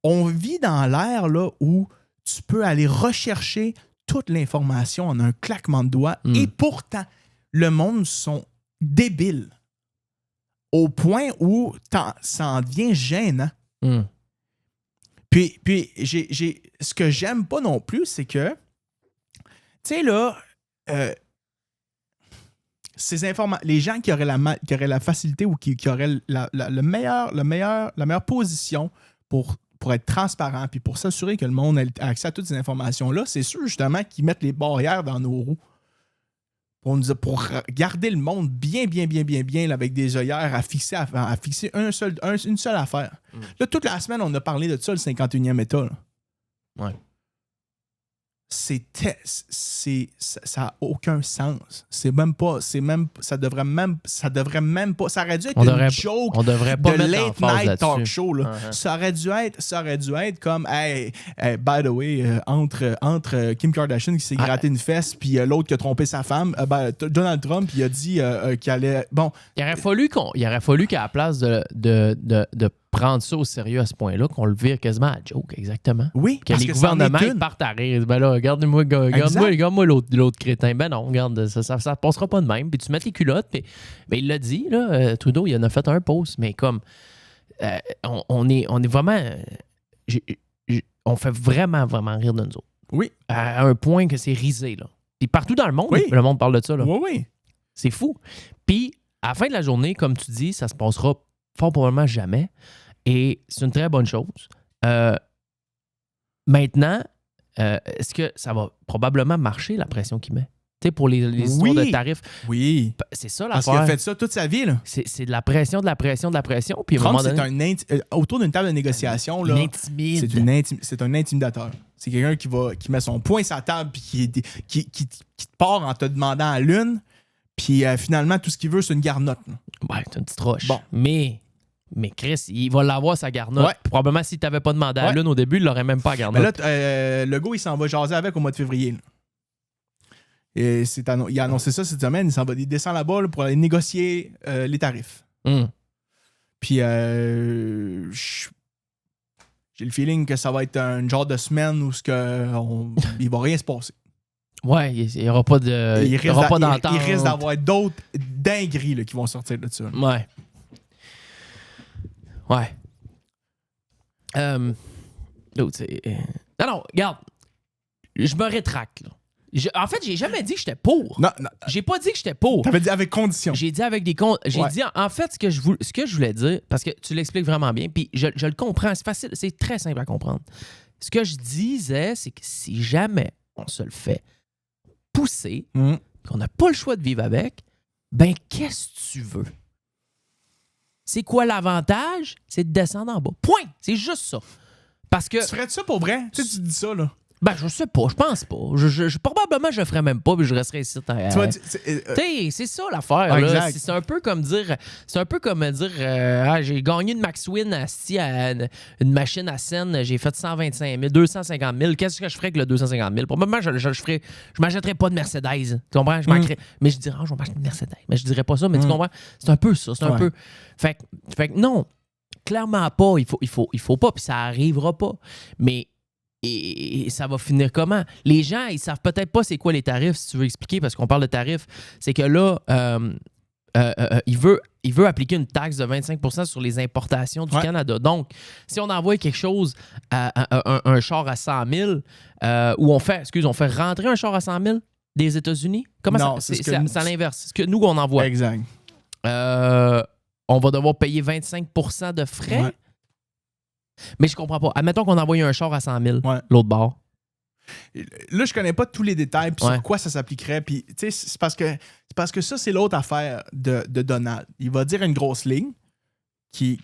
On vit dans l'ère là, où tu peux aller rechercher toute l'information en un claquement de doigts et pourtant, le monde sont débiles au point où ça en devient gênant. Puis ce que j'aime pas non plus, c'est que, tu sais, là, les gens qui auraient la facilité ou qui auraient la meilleure position pour être transparent puis pour s'assurer que le monde ait accès à toutes ces informations-là, c'est ceux justement qui mettent les barrières dans nos roues pour garder le monde bien là, avec des œillères à fixer une seule affaire. Là, toute la semaine, on a parlé de ça, le 51e État. Là. Ouais. Ça n'a aucun sens. Ça devrait même pas. Ça aurait dû être une joke de late night talk show. Là. Ça aurait dû être comme hey, by the way, entre Kim Kardashian qui s'est gratté une fesse puis l'autre qui a trompé sa femme, Donald Trump il a dit qu'il allait. Bon. Il aurait fallu qu'à la place de prendre ça au sérieux à ce point-là, qu'on le vire quasiment à joke, exactement. Oui, que les gouvernements partent à rire. Ben là, regarde-moi l'autre crétin. Ben non, regarde, ça passera pas de même. Puis tu mets tes culottes. Puis, ben il l'a dit, là, Trudeau, il en a fait un post, mais comme on est vraiment... on fait vraiment rire de nous autres. Oui. À un point que c'est risé, là. Puis partout dans le monde, le monde parle de ça, là. Oui. C'est fou. Puis, à la fin de la journée, comme tu dis, ça se passera fort probablement jamais. Et c'est une très bonne chose. Maintenant, est-ce que ça va probablement marcher, la pression qu'il met? Tu sais, pour les histoires de tarifs. Oui. C'est ça, l'affaire. Parce qu'il a fait ça toute sa vie, là. C'est de la pression, de la pression, de la pression. Puis Trump, à un moment donné, autour d'une table de négociation, là, c'est un intimidateur. C'est quelqu'un qui met son poing sur la table puis qui te part en te demandant à l'une. Puis finalement, tout ce qu'il veut, c'est une garnotte. Ouais, c'est une petite roche. Bon. Mais Chris, il va l'avoir, sa garnotte. Ouais. Probablement, s'il t'avait pas demandé à l'une au début, il l'aurait même pas à garnotte. Mais là, le gars, il s'en va jaser avec au mois de février. Là. Et il a annoncé ça cette semaine. Il descend là-bas là, pour aller négocier les tarifs. Puis, j'ai le feeling que ça va être un genre de semaine où il va rien se passer. Ouais, il n'y aura pas de. Il Il risque y aura pas d'a- d'entente. il risque d'avoir d'autres dingueries là, qui vont sortir de ça. là. Ouais. Ouais. L'autre, c'est. Non, regarde. Je me rétracte, là. En fait, j'ai jamais dit que j'étais pour. Non, J'ai pas dit que j'étais pour. t'avais dit avec condition. J'ai dit avec des comptes. J'ai Ouais. dit, en fait, ce que je voulais dire, parce que tu l'expliques vraiment bien, puis je le comprends, c'est facile, c'est très simple à comprendre. Ce que je disais, c'est que si jamais on se le fait pousser, Mhm. qu'on n'a pas le choix de vivre avec, ben qu'est-ce que tu veux? C'est quoi l'avantage? C'est de descendre en bas. Point! C'est juste ça. Parce que. Tu ferais ça pour vrai? Tu sais, tu dis ça, là. Ben, je sais pas, je pense pas. Probablement, je le ferais même pas, puis je resterais ici. Tu vois, T'sais, c'est ça l'affaire. Ah, là. exact. C'est un peu comme dire. J'ai gagné une Max Win assis à une machine à scène, j'ai fait 125 000, 250 000. Qu'est-ce que je ferais avec le 250 000? Probablement, je m'achèterais pas de Mercedes. Tu comprends? Mais je dirais, je vais m'acheter une Mercedes. Mais je dirais pas ça, mais tu comprends? C'est un peu ça. C'est un Ouais. peu. Fait que non, clairement pas. Il faut pas, puis ça arrivera pas. Mais. Et ça va finir comment? Les gens, ils savent peut-être pas c'est quoi les tarifs, si tu veux expliquer, parce qu'on parle de tarifs. C'est que là, il veut appliquer une taxe de 25% sur les importations du Ouais. Canada. Donc, si on envoie quelque chose, un char à 100 000, ou on fait rentrer un char à 100 000 des États-Unis, comment Non, ça? c'est ce que- C'est à l'inverse. C'est ce que nous, on envoie. Exact. On va devoir payer 25% de frais. Ouais. Mais je comprends pas. Admettons qu'on envoie un char à 100 000, Ouais. l'autre bord. Là, je connais pas tous les détails puis Ouais. sur quoi ça s'appliquerait. Puis, tu sais, c'est parce que ça, c'est l'autre affaire de Donald. Il va dire une grosse ligne qui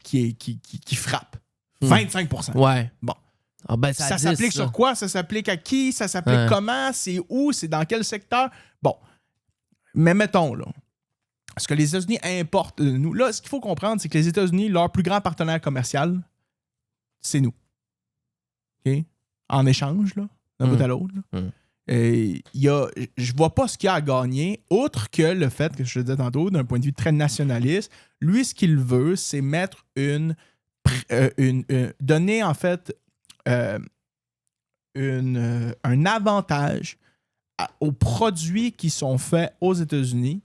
frappe. 25%. Ouais. Bon. Ah ben, Ça 10, s'applique ça. sur quoi? Ça s'applique à qui? Ça s'applique Ouais. comment? C'est où? C'est dans quel secteur? Bon. Mais mettons, là, ce que les États-Unis importent de nous. Là, ce qu'il faut comprendre, c'est que les États-Unis, leur plus grand partenaire commercial, c'est nous. OK? En échange, là, d'un bout à l'autre. là. Je vois pas ce qu'il y a à gagner, outre que le fait, que je te disais tantôt, d'un point de vue très nationaliste, lui, ce qu'il veut, c'est mettre donner, en fait, un avantage aux produits qui sont faits aux États-Unis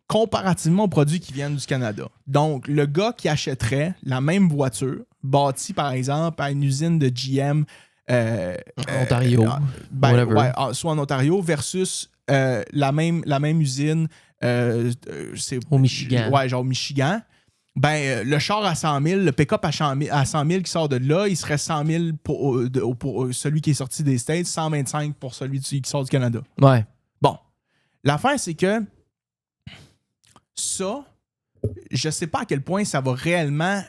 comparativement aux produits qui viennent du Canada. Donc, le gars qui achèterait la même voiture, bâtie par exemple à une usine de GM Ontario. Whatever. soit en Ontario versus la même usine c'est Au Michigan. Ouais, genre au Michigan. Ben, le char à 100 000, le pick-up à 100 000 qui sort de là, il serait 100 000 pour celui qui est sorti des States, 125 pour celui qui sort du Canada. Ouais. Bon, l'affaire, c'est que ça, je sais pas à quel point ça va réellement...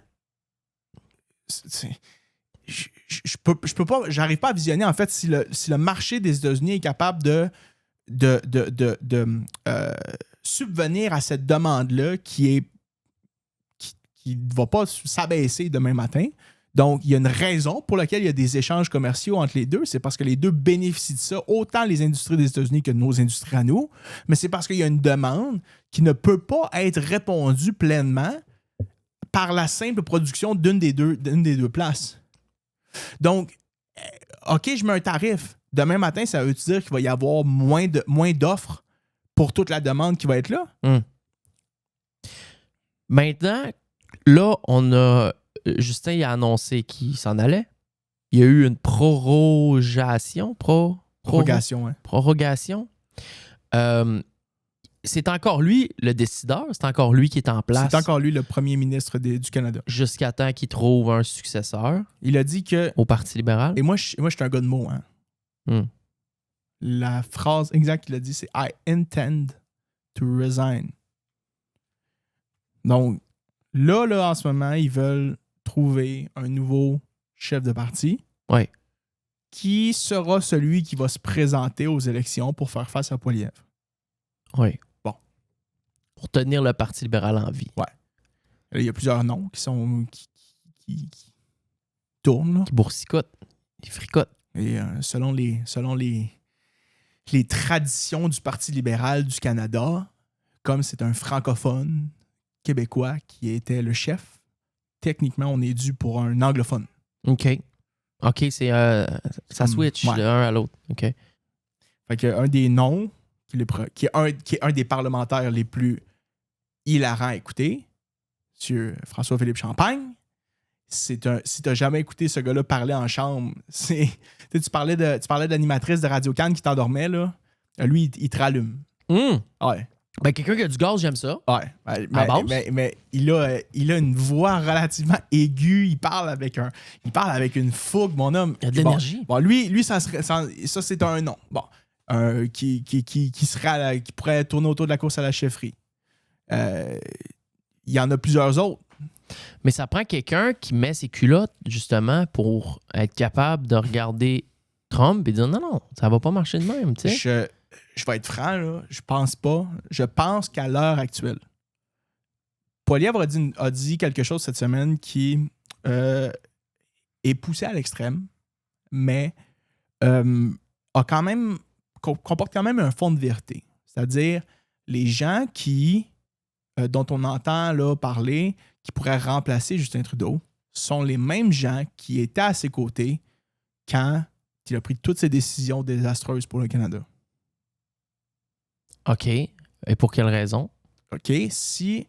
Je peux pas, j'arrive pas à visionner, en fait, si le marché des États-Unis est capable de subvenir à cette demande-là qui ne va pas s'abaisser demain matin. Donc, il y a une raison pour laquelle il y a des échanges commerciaux entre les deux. C'est parce que les deux bénéficient de ça, autant les industries des États-Unis que nos industries à nous. Mais c'est parce qu'il y a une demande qui ne peut pas être répondue pleinement par la simple production d'une des deux places. Donc, OK, je mets un tarif. Demain matin, ça veut dire qu'il va y avoir moins d'offres pour toute la demande qui va être là? Maintenant, là, Justin il a annoncé qu'il s'en allait. Il y a eu une prorogation. Prorogation, hein. Prorogation. C'est encore lui le décideur. C'est encore lui qui est en place. C'est encore lui le premier ministre du Canada. Jusqu'à temps qu'il trouve un successeur Il a dit que... au Parti libéral. Et moi, je suis un gars de mots, hein. La phrase exacte qu'il a dit, c'est « I intend to resign ». Donc, là, en ce moment, ils veulent trouver un nouveau chef de parti. Ouais. Qui sera celui qui va se présenter aux élections pour faire face à Poilievre. Oui. Bon. Pour tenir le Parti libéral en vie. Ouais. Là, il y a plusieurs noms qui tournent. Là. Qui boursicotent. Qui fricotent. Et selon les traditions du Parti libéral du Canada, comme c'est un francophone québécois qui était le chef, techniquement, on est dû pour un anglophone. OK. OK, c'est ça switch ouais. de un à l'autre. OK. Fait Fait que un des noms qui est un des parlementaires les plus hilarants à écouter, M. François-Philippe Champagne. Si t'as jamais écouté ce gars-là parler en chambre, tu parlais d'animatrice de Radio-Can qui t'endormait, là. Lui, il te rallume. Ouais. Ben, quelqu'un qui a du gaz, j'aime ça. Ouais. Mais il a une voix relativement aiguë. Il parle avec une fougue, mon homme. Il y a de l'énergie. Bon, lui ça c'est un nom. Bon. Qui pourrait tourner autour de la course à la chefferie. Il y en a plusieurs autres. Mais ça prend quelqu'un qui met ses culottes, justement, pour être capable de regarder Trump et dire non, ça va pas marcher de même, tu sais. Je vais être franc, là, je pense pas. Je pense qu'à l'heure actuelle, Poilievre a dit quelque chose cette semaine qui est poussé à l'extrême, mais comporte quand même un fond de vérité. C'est-à-dire, les gens dont on entend là, parler, qui pourraient remplacer Justin Trudeau, sont les mêmes gens qui étaient à ses côtés quand il a pris toutes ces décisions désastreuses pour le Canada. OK. Et pour quelle raison? OK. Si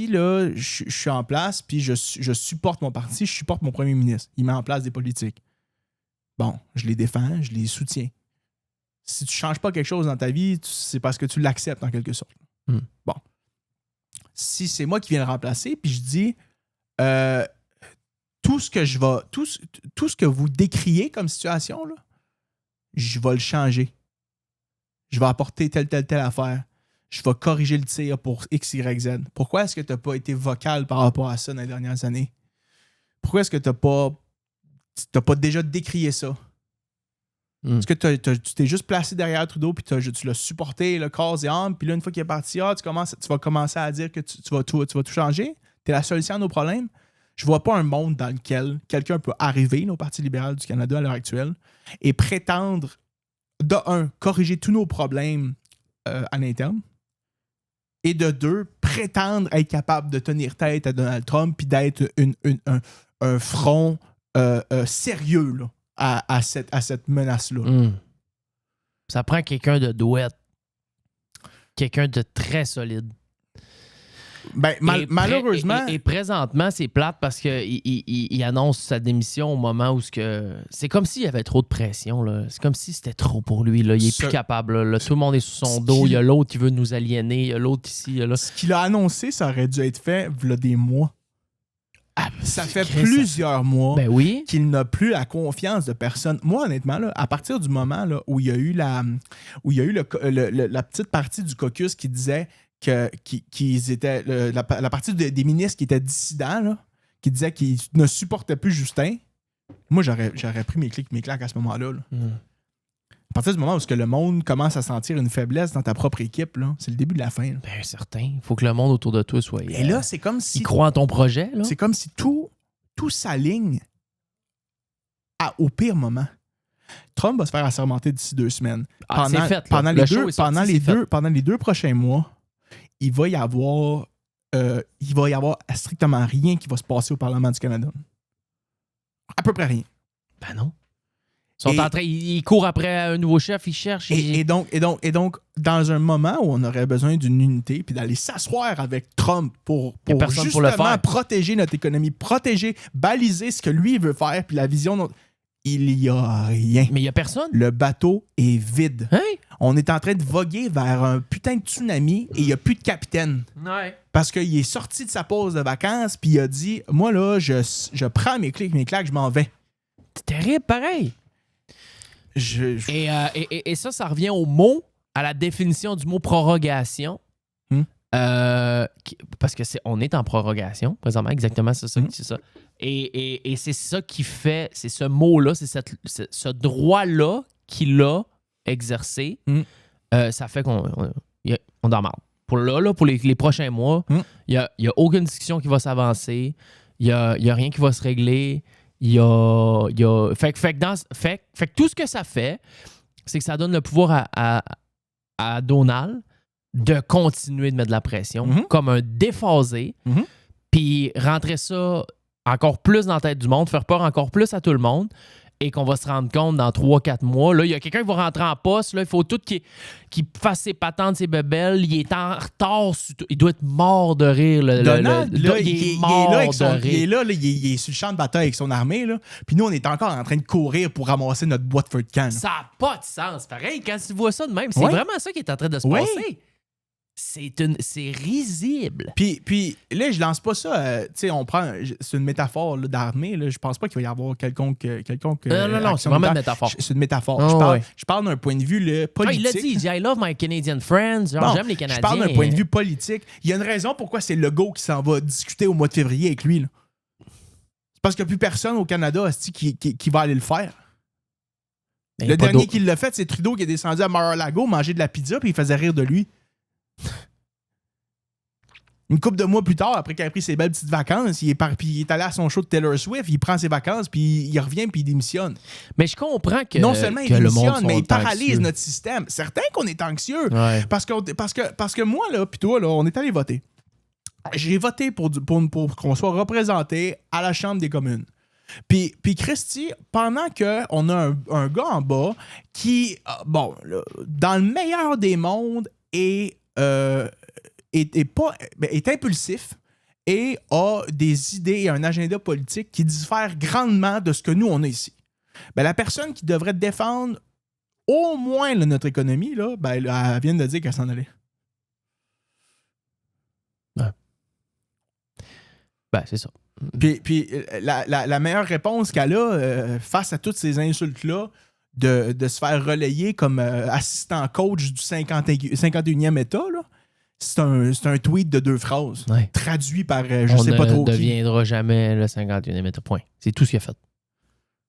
là, je suis en place, puis je supporte mon parti, je supporte mon premier ministre, il met en place des politiques. Bon, je les défends, je les soutiens. Si tu ne changes pas quelque chose dans ta vie, c'est parce que tu l'acceptes en quelque sorte. Bon. Si c'est moi qui viens le remplacer, puis je dis tout ce que vous décriez comme situation, là, je vais le changer. Je vais apporter telle affaire. Je vais corriger le tir pour X, Y, Z. Pourquoi est-ce que tu n'as pas été vocal par rapport à ça dans les dernières années? Pourquoi est-ce que tu n'as pas déjà décrié ça? Est-ce que tu t'es juste placé derrière Trudeau puis tu l'as supporté le corps et âme, puis là, une fois qu'il est parti, tu vas commencer à dire que tu vas tout changer? Tu es la solution à nos problèmes? Je vois pas un monde dans lequel quelqu'un peut arriver au Parti libéral du Canada à l'heure actuelle et prétendre, de un, corriger tous nos problèmes à l'interne, et de deux, prétendre être capable de tenir tête à Donald Trump puis d'être un front sérieux là, à cette menace-là. Ça prend quelqu'un de douette. Quelqu'un de très solide. Ben, malheureusement... Et présentement, c'est plate parce qu'il annonce sa démission au moment où c'est comme s'il y avait trop de pression. Là. C'est comme si c'était trop pour lui. Là. Il est plus capable. Là. Tout le monde est sous son dos. Il y a l'autre qui veut nous aliéner. Il y a l'autre ici. Là. Ce qu'il a annoncé, ça aurait dû être fait il y a des mois. Ça fait plusieurs mois qu'il n'a plus la confiance de personne. Moi, honnêtement, là, à partir du moment là, où il y a eu la petite partie du caucus qui disait qu'ils étaient la partie des ministres qui étaient dissidents, là, qui disaient qu'ils ne supportaient plus Justin, moi, j'aurais pris mes claques à ce moment-là. Là. À partir du moment où le monde commence à sentir une faiblesse dans ta propre équipe, là, c'est le début de la fin. Là. Ben, certain. Il faut que le monde autour de toi soit... Et là, c'est comme si... Il croit en ton projet. Là. C'est comme si tout s'aligne au pire moment. Trump va se faire assermenter d'ici 2 semaines. Pendant les 2 prochains mois, il va y avoir strictement rien qui va se passer au Parlement du Canada. À peu près rien. Ben non. Ils courent après un nouveau chef, ils cherchent. Et donc, dans un moment où on aurait besoin d'une unité, puis d'aller s'asseoir avec Trump pour justement protéger notre économie, baliser ce que lui veut faire, puis la vision, il n'y a rien. Mais il n'y a personne. Le bateau est vide. Hein? On est en train de voguer vers un putain de tsunami et il n'y a plus de capitaine. Ouais. Parce qu'il est sorti de sa pause de vacances, puis il a dit, moi là, je prends mes claques, je m'en vais. C'est terrible, pareil. Et ça revient au mot, à la définition du mot prorogation. Parce que on est en prorogation, présentement, exactement, c'est ça. C'est ça. Et c'est ça qui fait, c'est ce mot-là, c'est ce droit-là qu'il a exercé. Ça fait qu'on en marre. Pour les prochains mois, il n'y a aucune discussion qui va s'avancer. Il n'y a rien qui va se régler. Fait que tout ce que ça fait, c'est que ça donne le pouvoir à Donald de continuer de mettre de la pression comme un déphasé, puis rentrer ça encore plus dans la tête du monde, faire peur encore plus à tout le monde, et qu'on va se rendre compte dans 3-4 mois. Là, il y a quelqu'un qui va rentrer en poste. Là, il faut tout qu'il fasse ses patentes, ses bébelles. Il est en retard. Il doit être mort de rire. Donald, là, il est mort avec de rire. il est sur le champ de bataille avec son armée. Là. Puis nous, on est encore en train de courir pour ramasser notre boîte feu de camp. Ça n'a pas de sens. Pareil, quand tu vois ça de même, c'est Ouais. vraiment ça qui est en train de se Ouais. passer. C'est risible. Puis là, je lance pas ça. Tu sais, c'est une métaphore là, d'armée. Là. Je pense pas qu'il va y avoir quelconque Non, c'est action vraiment une militaire. métaphore. C'est une métaphore. Oh, Je parle d'un point de vue là, politique. Il l'a dit, il dit I love my Canadian friends. Genre, Bon, j'aime les Canadiens. Je parle d'un point de vue politique. Il y a une raison pourquoi c'est Legault qui s'en va discuter au mois de février avec lui. Là. C'est parce qu'il n'y a plus personne au Canada hostie, qui va aller le faire. Mais Le pas dernier d'autre. qui l'a fait, c'est Trudeau qui est descendu à Mar-a-Lago manger de la pizza puis il faisait rire de lui. Une couple de mois plus tard, après qu'il a pris ses belles petites vacances, il est allé à son show de Taylor Swift, il prend ses vacances, puis il revient, puis il démissionne. Mais je comprends que Non seulement il que le monde démissionne, mais sont il paralyse anxieux. notre système. Certain qu'on est anxieux. Ouais. Parce que moi, là, puis toi, là, on est allé voter. J'ai voté pour qu'on soit représenté à la Chambre des communes. Puis Christy, pendant qu'on a un gars en bas qui, bon, là, dans le meilleur des mondes, est impulsif et a des idées et un agenda politique qui diffèrent grandement de ce que nous, on a ici. Ben, la personne qui devrait défendre au moins là, notre économie, là, ben, elle vient de dire qu'elle s'en allait. Ben, c'est ça. Puis la meilleure réponse qu'elle a face à toutes ces insultes-là, de se faire relayer comme assistant coach du 51e État, là, c'est un tweet de 2 phrases, Ouais. traduit par je sais pas trop On ne qui. deviendra jamais le 51e État. Point. C'est tout ce qu'il a fait.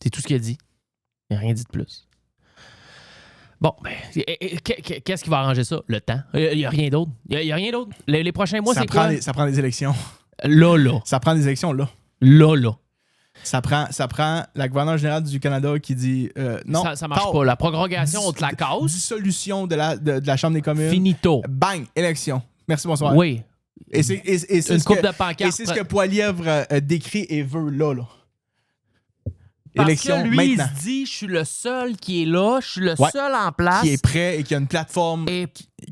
C'est tout ce qu'il a dit. Il n'a rien dit de plus. Bon, ben, qu'est-ce qui va arranger ça? Le temps. Il n'y a rien d'autre. Il n'y a rien d'autre. Les prochains mois, ça c'est quoi? ça prend des élections. Là. Ça prend des élections, là. Là. Ça prend la gouverneure générale du Canada qui dit non. Ça marche pas. La prorogation, on te la casse. Dissolution de la Chambre des communes. Finito. Bang, élection. Merci, bonsoir. Oui. Et c'est Une ce coupe que- de pancartes. Et c'est ce que Poilievre décrit et veut là. Parce Élection que lui, maintenant. il se dit, je suis le seul qui est là, je suis le Ouais. seul en place. Qui est prêt et qui a une plateforme Et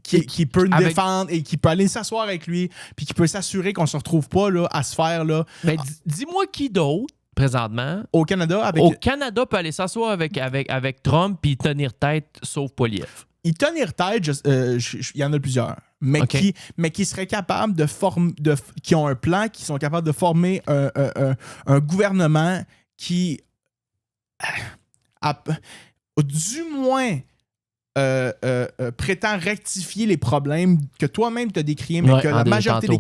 qui peut nous avec- défendre et qui peut aller s'asseoir avec lui puis qui peut s'assurer qu'on se retrouve pas là, à se faire là, ben, dis-moi qui d'autre, présentement, au Canada avec au Canada peut aller s'asseoir avec Trump puis tenir tête, sauf Poilievre. il tenir tête, il y en a plusieurs, mais OK. qui seraient capables qui ont un plan, qui sont capables de former un gouvernement qui du moins prétend rectifier les problèmes que toi-même tu as décrits, mais Ouais, que en la déjà majorité tantôt. des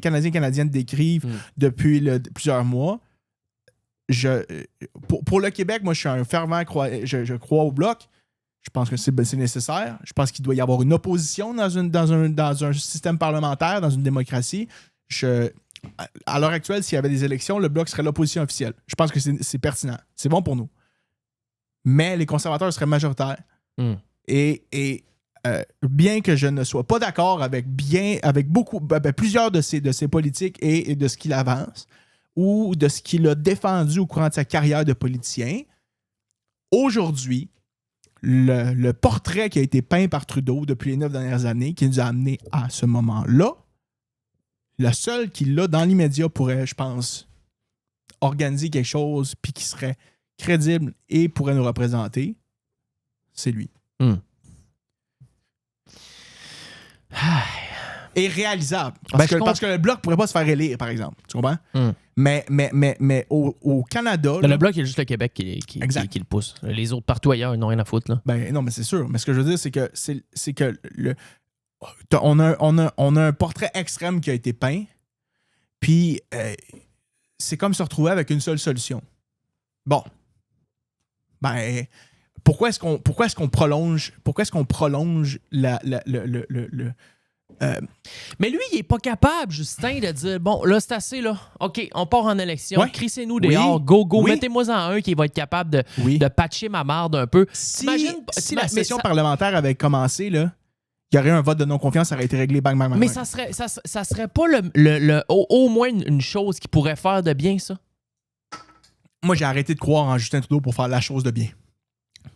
Canadiens et Canadiennes décrivent depuis plusieurs mois. Pour le Québec, moi, je suis un fervent je crois au Bloc. Je pense que c'est nécessaire. Je pense qu'il doit y avoir une opposition dans un système parlementaire, dans une démocratie. À l'heure actuelle, s'il y avait des élections, le Bloc serait l'opposition officielle. Je pense que c'est pertinent. C'est bon pour nous. Mais les conservateurs seraient majoritaires. Et bien que je ne sois pas d'accord avec plusieurs de ses politiques et de ce qu'il avance ou de ce qu'il a défendu au courant de sa carrière de politicien, aujourd'hui, le portrait qui a été peint par Trudeau depuis les 9 dernières années, qui nous a amenés à ce moment-là, le seul qui l'a dans l'immédiat pourrait, je pense, organiser quelque chose puis qui serait crédible et pourrait nous représenter, c'est lui. Et réalisable. Parce que le Bloc pourrait pas se faire élire, par exemple. Tu comprends? Mais au Canada... Le Bloc, il y a juste le Québec qui le pousse. Les autres partout ailleurs, ils n'ont rien à foutre. Là. Ben non, mais c'est sûr. Mais ce que je veux dire, c'est que on a un portrait extrême qui a été peint, puis c'est comme se retrouver avec une seule solution. Bon. Ben, pourquoi est-ce qu'on prolonge Mais lui, il est pas capable, Justin, de dire bon, là, c'est assez, là. OK, on part en élection. Ouais. Crissez-nous dehors. Go. Oui. Mettez-moi en un qui va être capable Oui. de patcher ma marde un peu. Si T'imagines- la mais session ça- parlementaire avait commencé, là, il y aurait eu un vote de non-confiance, ça aurait été réglé, bang, bang, bang. Mais bang. ça serait pas au moins une chose qui pourrait faire de bien, ça? Moi, j'ai arrêté de croire en Justin Trudeau pour faire la chose de bien.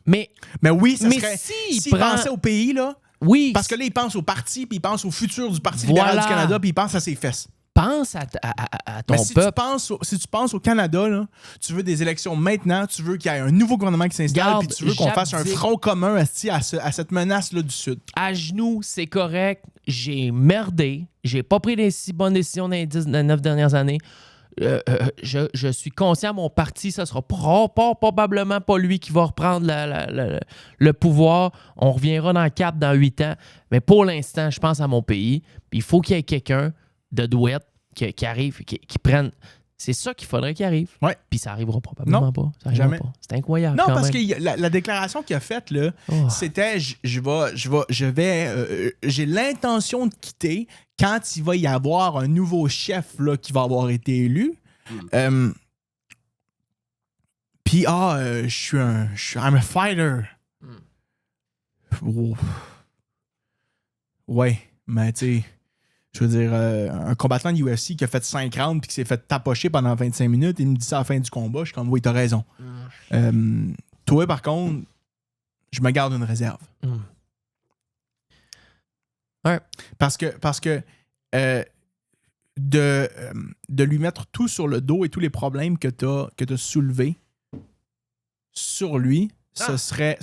Mais oui, ça Mais serait... s'il S'il prend- pensait au pays, là... oui, Parce que là, il pense au parti, puis il pense au futur du Parti Voilà. libéral du Canada, puis il pense à ses fesses. pense à ton Mais si peuple. si tu penses au Canada, là, tu veux des élections maintenant, tu veux qu'il y ait un nouveau gouvernement qui s'installe, Garde, puis tu veux qu'on fasse un j'abdique. front commun asti, à cette menace-là du Sud. À genoux, c'est correct. J'ai merdé. J'ai pas pris les si bonnes décisions dans les 9 dernières années. Je suis conscient, mon parti, ça sera probablement pas lui qui va reprendre le pouvoir. On reviendra dans le cap dans 8 ans. Mais pour l'instant, je pense à mon pays. Puis il faut qu'il y ait quelqu'un de douette qui arrive, qui prenne. C'est ça qu'il faudrait qu'il arrive. Ouais. Puis ça arrivera probablement Non, pas. Ça arrivera jamais. pas. C'est incroyable. Non, quand parce même. que la déclaration qu'il a faite, là, Oh. c'était j'ai l'intention de quitter quand il va y avoir un nouveau chef là, qui va avoir été élu. Puis, I'm a fighter. Oh. Ouais, mais tu sais, je veux dire, un combattant de UFC qui a fait 5 rounds puis qui s'est fait tapocher pendant 25 minutes, il me dit ça à la fin du combat, je suis comme, oui, t'as raison. Toi, par contre, je me garde une réserve. Ouais. Parce que de lui mettre tout sur le dos et tous les problèmes que t'as soulevés sur lui, ce serait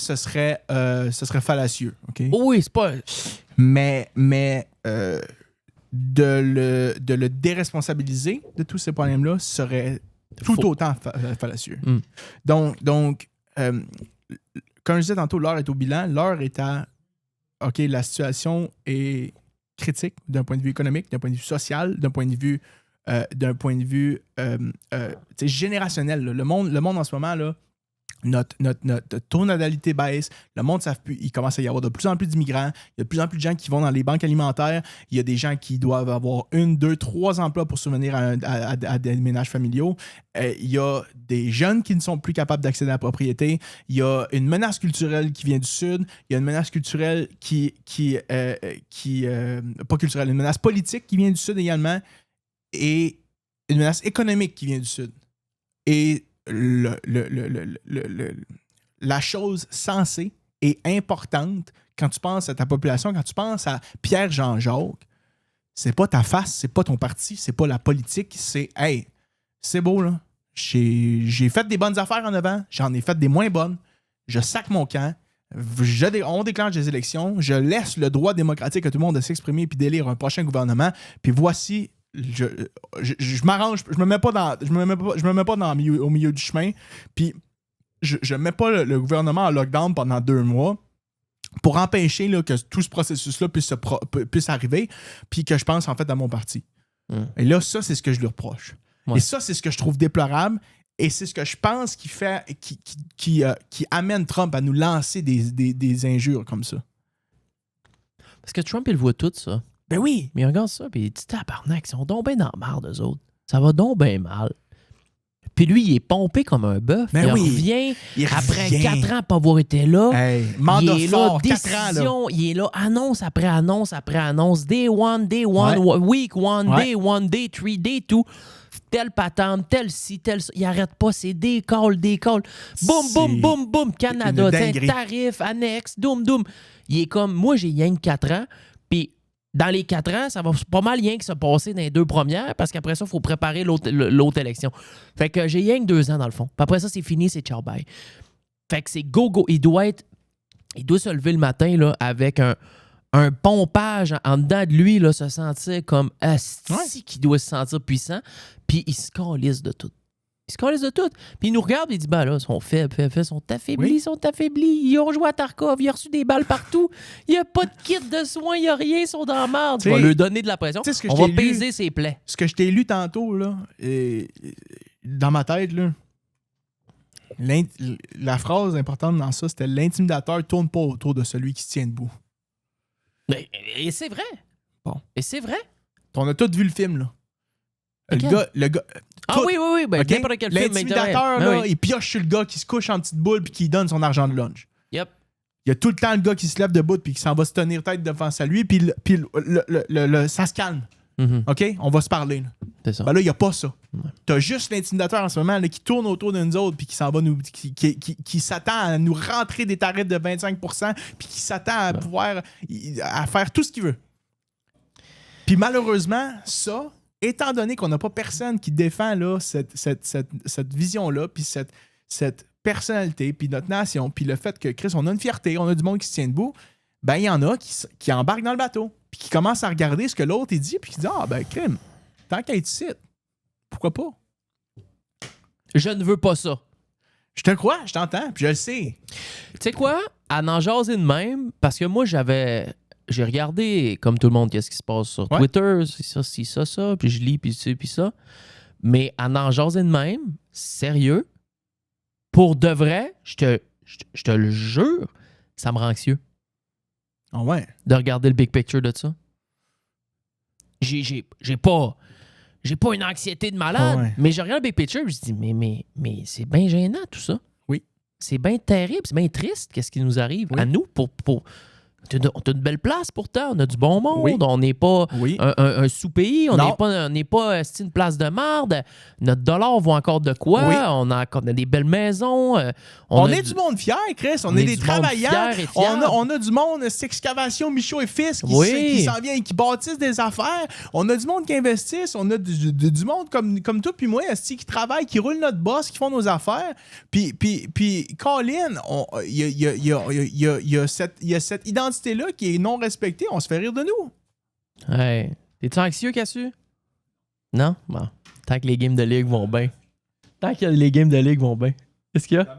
fallacieux. OK? Oui, c'est pas. Mais de le déresponsabiliser de tous ces problèmes-là serait tout Faux. autant fallacieux. Mm. Donc comme je disais tantôt, l'heure est au bilan. L'heure est à... OK, la situation est critique d'un point de vue économique, d'un point de vue social, d'un point de vue générationnel. Là. Le monde en ce moment, là, notre taux de natalité baisse, le monde ne savent plus, il commence à y avoir de plus en plus d'immigrants, il y a de plus en plus de gens qui vont dans les banques alimentaires, il y a des gens qui doivent avoir 1, 2, 3 emplois pour subvenir à des ménages familiaux, il y a des jeunes qui ne sont plus capables d'accéder à la propriété, il y a une menace culturelle qui vient du Sud, il y a une menace culturelle pas culturelle, une menace politique qui vient du Sud également, et une menace économique qui vient du Sud. Et la chose sensée et importante quand tu penses à ta population, quand tu penses à Pierre-Jean-Jacques, c'est pas ta face, c'est pas ton parti, c'est pas la politique, c'est « Hey, c'est beau, là. J'ai fait des bonnes affaires en avant, j'en ai fait des moins bonnes, je sac mon camp, on déclenche des élections, je laisse le droit démocratique à tout le monde de s'exprimer puis d'élire un prochain gouvernement, puis voici... Je m'arrange, je me mets pas au milieu du chemin, puis je mets pas le gouvernement en lockdown pendant 2 mois pour empêcher là, que tout ce processus-là puisse arriver, puis que je pense en fait à mon parti. Et là, ça, c'est ce que je lui reproche. Ouais. Et ça, c'est ce que je trouve déplorable, et c'est ce que je pense qui amène Trump à nous lancer des injures comme ça. Parce que Trump, il voit tout ça. Ben oui! Mais il regarde ça, puis il dit tabarnak, ils sont donc bien dans la marde, eux autres. Ça va donc bien mal. Puis lui, il est pompé comme un bœuf. Ben il oui. revient Il après revient. 4 ans pas avoir été là. Hey, mandat il est fort, là, 4 ans, là. décision, il est là, annonce après annonce après annonce, day one, Ouais. week one, Ouais. day one, day 3, day 2, telle patente, telle ci, telle ça. Il arrête pas, c'est des calls. Boum, C'est boum, boum, boum, Canada, une tiens, dinguerie. tarif, annexe, doum. Il est comme, moi, j'ai rien que 4 ans, puis dans les 4 ans, ça va pas mal rien que se passer dans les 2 premières, parce qu'après ça, il faut préparer l'autre élection. Fait que j'ai rien que 2 ans, dans le fond. Puis après ça, c'est fini, c'est ciao, bye. Fait que c'est go. Il doit se lever le matin là, avec un pompage en dedans de lui, là, se sentir comme asti qui doit se sentir puissant, puis il se calisse de tout. Puis il nous regarde et il dit, ben là, ils sont faibles, ils sont affaiblis, Ils ont joué à Tarkov, il a reçu des balles partout. Il n'y a pas de kit de soins, il n'y a rien, ils sont dans la merde. Tu vas leur donner de la pression. Tu sais ce que On je va t'ai lu? baiser ses plaies. Ce que je t'ai lu tantôt, là, dans ma tête, là, la phrase importante dans ça, c'était « L'intimidateur tourne pas autour de celui qui se tient debout Et c'est vrai. Bon. Et c'est vrai. ». On a tous vu le film, là. Le gars Ah tout, oui. Ben, OK? n'importe quel film. L'intimidateur, Ben là, oui. il pioche sur le gars qui se couche en petite boule puis qui donne son argent de lunch. Yep. Il y a tout le temps le gars qui se lève debout puis qui s'en va se tenir tête devant ça lui, puis ça se calme. OK? On va se parler. Là. C'est ça. Ben là, il n'y a pas ça. Ouais. T'as juste l'intimidateur en ce moment là, qui tourne autour de nous autres puis qui s'en va nous. Qui s'attend à nous rentrer des tarifs de 25% puis qui s'attend à pouvoir à faire tout ce qu'il veut. Puis malheureusement, ça, étant donné qu'on n'a pas personne qui défend là, cette vision-là, puis cette personnalité, puis notre nation, puis le fait que, Chris, on a une fierté, on a du monde qui se tient debout, ben il y en a qui embarquent dans le bateau, puis qui commencent à regarder ce que l'autre il dit, puis qui disent « Ah, ben, crime, tant qu'à être ici, pourquoi pas? » Je ne veux pas ça. Je te crois, je t'entends, puis je le sais. Tu sais quoi? À n'en jaser de même, parce que moi, j'ai regardé, comme tout le monde, qu'est-ce qui se passe sur Twitter, c'est ça, puis je lis, puis ça. Mais à n'en jaser de même, sérieux, pour de vrai, je te le jure, ça me rend anxieux Ah ouais? de regarder le big picture de ça. J'ai pas une anxiété de malade, Ah ouais. mais je regarde le big picture et je dis, mais c'est bien gênant tout ça. Oui. C'est bien terrible, c'est bien triste qu'est-ce qui nous arrive Oui. à nous pour on a une belle place pourtant, on a du bon monde, Oui. on n'est pas Oui. un sous-pays, on Non. n'est pas une place de marde, notre dollar vaut encore de quoi, Oui. on a des belles maisons. On a est du monde fier, Chris. On on est est des du monde travailleurs. fier et fier. On a du monde, Excavation, Michaud et Fils, Oui. qui s'en vient, qui bâtissent des affaires. On a du monde qui investissent. On a du monde comme toi puis moi, esti, qui travaille, qui roule notre boss, qui font nos affaires. Puis Colin, il y a cette identité-là qui est non respectée. On se fait rire de nous. Hey. T'es-tu anxieux, Cassu? Non? Bon. Tant que les games de ligue vont bien. Tant que les games de ligue vont bien. Qu'est-ce qu'il y a?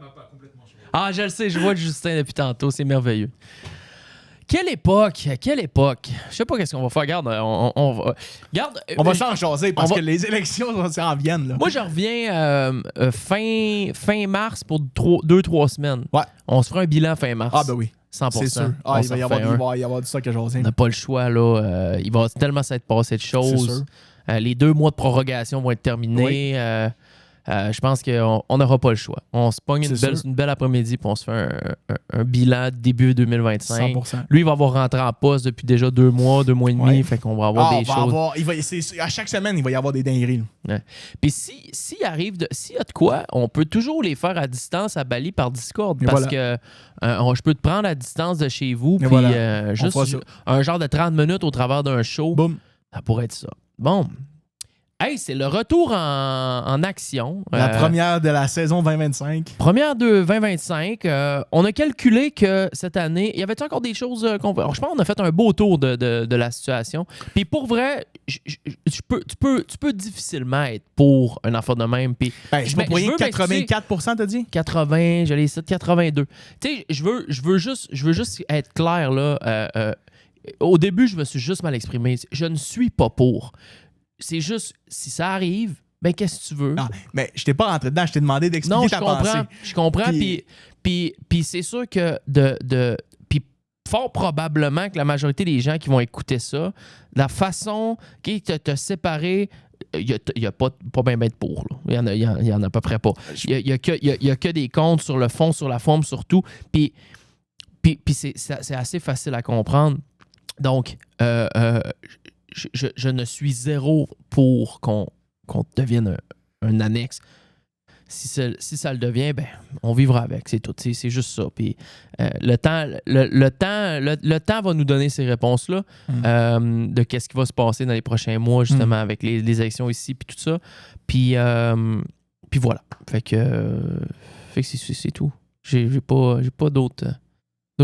Ah, je le sais, je vois Justin depuis tantôt. C'est merveilleux. Quelle époque! Quelle époque! Je sais pas qu'est-ce qu'on va faire. Regarde, on va... Regarde, On va s'en jaser parce on va- que les élections s'en viennent. Là. moi, je reviens fin mars pour 2-3 semaines. Ouais. On se fera un bilan fin mars. Ah, ben oui. 100%. C'est sûr. On Il s'en va y refait un. avoir du stock à jaser. On n'a pas le choix, là. Il va tellement s'être passé de C'est choses. sûr. Les 2 mois de prorogation vont être terminés. Je pense qu'on n'aura pas le choix. On se pogne C'est sûr. une belle après-midi puis on se fait un bilan début 2025. 100%. Lui, il va avoir rentré en poste depuis déjà 2 mois et demi. Ouais. Fait qu'on va avoir des choses. À chaque semaine, il va y avoir des dingueries. là. Puis s'il y a de quoi, on peut toujours les faire à distance à Bali par Discord. Et Parce voilà. que je peux te prendre à distance de chez vous. Et Puis voilà. juste fera ça. un genre de 30 minutes au travers d'un show. Boum. Ça pourrait être ça. Bon. Hey, c'est le retour en action. La première de la saison 2025. Première de 2025. On a calculé que cette année, il y avait encore des choses qu'on... Alors, je pense qu'on a fait un beau tour de la situation. Puis pour vrai, tu peux difficilement être pour un enfant de même. Puis Ben, je Mais pas pour je rien veux 84%, t'as dit? 80, je l'ai dit 82. Tu sais, je veux juste être clair, là. Au début, je me suis juste mal exprimé. Je ne suis pas pour. C'est juste, si ça arrive, ben qu'est-ce que tu veux? Ah, mais je t'ai pas rentré dedans, je t'ai demandé d'expliquer Non, je ta comprends. pensée. Je comprends. Puis c'est sûr que puis fort probablement que la majorité des gens qui vont écouter ça, la façon qui te séparer, il y a pas bien de pour. Là. Il y en a à peu près pas. Il y a que des comptes sur le fond, sur la forme, surtout. Puis c'est assez facile à comprendre. Donc, je ne suis zéro pour qu'on devienne un annexe. Si ça le devient, ben, on vivra avec, c'est tout. C'est juste ça. Puis le temps va nous donner ces réponses-là de qu'est-ce qui va se passer dans les prochains mois, justement, avec les élections ici, puis tout ça. Puis voilà. Fait que c'est tout. J'ai pas d'autres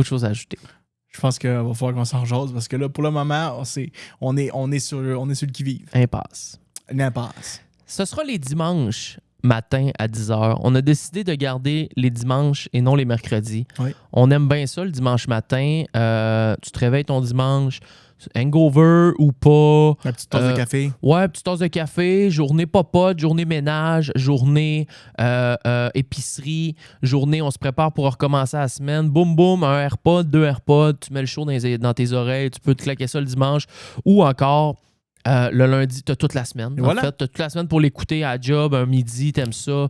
choses à ajouter. Je pense qu'il va falloir qu'on s'en jase parce que là, pour le moment, on est sur le qui-vive. Impasse. Une impasse. Ce sera les dimanches matin à 10h. On a décidé de garder les dimanches et non les mercredis. Oui. On aime bien ça le dimanche matin. Tu te réveilles ton dimanche, hangover ou pas. La petite tasse de café. Ouais, petite tasse de café, journée popote, journée ménage, journée épicerie, journée on se prépare pour recommencer la semaine. Boum, boum, un AirPod, 2 AirPods, tu mets le show dans tes oreilles, tu peux te claquer ça le dimanche. Ou encore, Le lundi, t'as toute la semaine. Et En voilà. fait, t'as toute la semaine pour l'écouter à la job, un midi, t'aimes ça.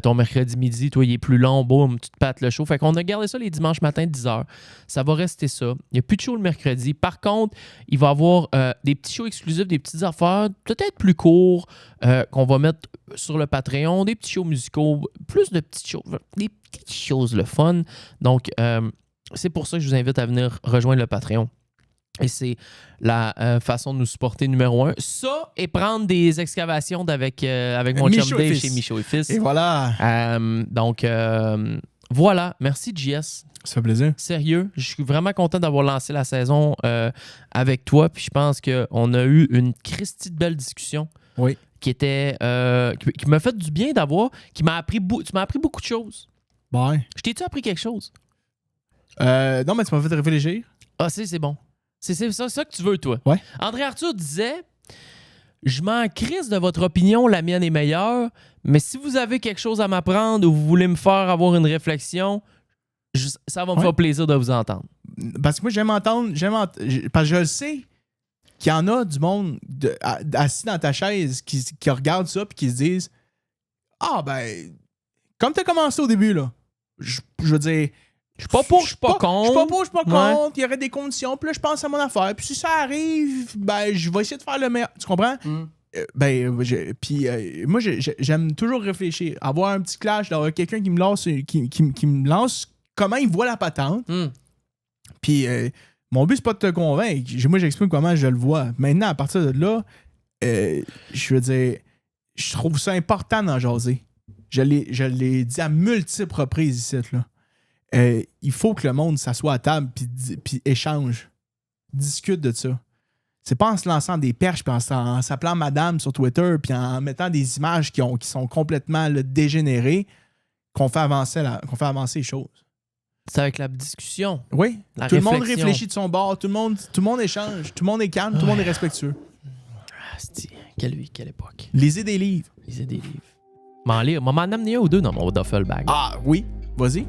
Ton mercredi midi, toi, il est plus long, boum, tu te pâtes le show. Fait qu'on a gardé ça les dimanches matin, 10h. Ça va rester ça. Il n'y a plus de show le mercredi. Par contre, il va y avoir des petits shows exclusifs, des petites affaires, peut-être plus courts, qu'on va mettre sur le Patreon, des petits shows musicaux, plus de petites choses, des petites choses, le fun. Donc, c'est pour ça que je vous invite à venir rejoindre le Patreon. Et c'est la façon de nous supporter numéro 1. Ça, et prendre des excavations avec mon Michaud chum et Dave Fils. chez Michaud et Fils. Et voilà. Donc, voilà. Merci, JS. Ça fait plaisir. Sérieux, je suis vraiment content d'avoir lancé la saison avec toi. Puis je pense qu'on a eu une christie de belle discussion. Oui. Qui était... qui m'a fait du bien d'avoir... Tu m'as appris beaucoup de choses. Ouais. Je t'ai-tu appris quelque chose? Non, mais tu m'as fait réfléchir. Ah, c'est bon. C'est ça que tu veux, toi. Ouais. André Arthur disait... Je m'en crisse de votre opinion, la mienne est meilleure, mais si vous avez quelque chose à m'apprendre ou vous voulez me faire avoir une réflexion, ça va me faire plaisir de vous entendre. Parce que moi, j'aime entendre. Parce que je le sais qu'il y en a du monde assis dans ta chaise qui regarde ça puis qui se disent ah, ben, comme t'as commencé au début, là, je veux dire. Je suis pas pour, je suis pas contre. Je suis pas pour, je suis pas Ouais. contre. Il y aurait des conditions. Puis là, je pense à mon affaire. Puis si ça arrive, ben, je vais essayer de faire le meilleur. Tu comprends? Moi, j'aime toujours réfléchir. Avoir un petit clash, d'avoir quelqu'un qui me lance, qui me lance comment il voit la patente. Puis mon but, c'est pas de te convaincre. Moi, j'explique comment je le vois. Maintenant, à partir de là, je veux dire, je trouve ça important d'en jaser. Je l'ai dit à multiples reprises ici, là. Il faut que le monde s'assoie à table puis échange. Discute de ça. C'est pas en se lançant des perches puis en s'appelant madame sur Twitter puis en mettant des images qui sont complètement là, dégénérées qu'on fait avancer les choses. C'est avec la discussion. Oui. La tout le monde réflexion. réfléchit de son bord, tout le monde échange, tout le monde est calme, tout le monde est respectueux. Quelle époque. Lisez des livres. Lisez des livres. M'en amener un ou deux dans mon duffel bag. Ah oui, vas-y.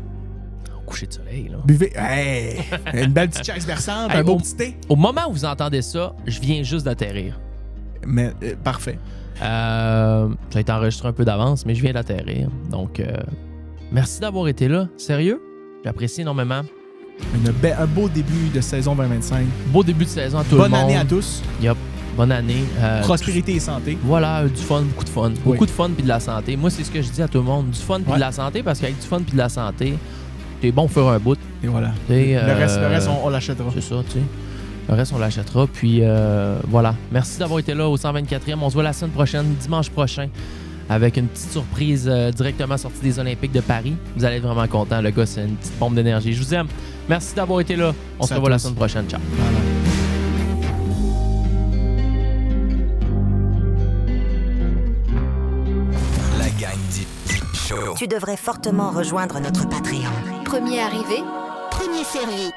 Au coucher de soleil, là. Buvez. Hey, une belle petite chaise versante, un beau petit thé. Au moment où vous entendez ça, je viens juste d'atterrir. Mais parfait. Ça a été enregistré un peu d'avance, mais je viens d'atterrir. Donc, merci d'avoir été là. Sérieux? J'apprécie énormément. Un beau début de saison 2025. Beau début de saison à tout le monde. Bonne année à tous. Yup. Bonne année. Prospérité et santé. Voilà, du fun, beaucoup de fun. Oui. Beaucoup de fun puis de la santé. Moi, c'est ce que je dis à tout le monde. Du fun puis de la santé, parce qu'avec du fun puis de la santé, t'es bon pour faire un bout. Et voilà. Et, le reste on l'achètera. C'est ça, tu sais. Le reste, on l'achètera. Puis voilà. Merci d'avoir été là au 124e. On se voit la semaine prochaine, dimanche prochain, avec une petite surprise directement sortie des Olympiques de Paris. Vous allez être vraiment contents. Le gars, c'est une petite bombe d'énergie. Je vous aime. Merci d'avoir été là. On se revoit la semaine prochaine. Ciao. Voilà. La gang Deep Show. Tu devrais fortement rejoindre notre Patreon. Premier arrivé, premier servi.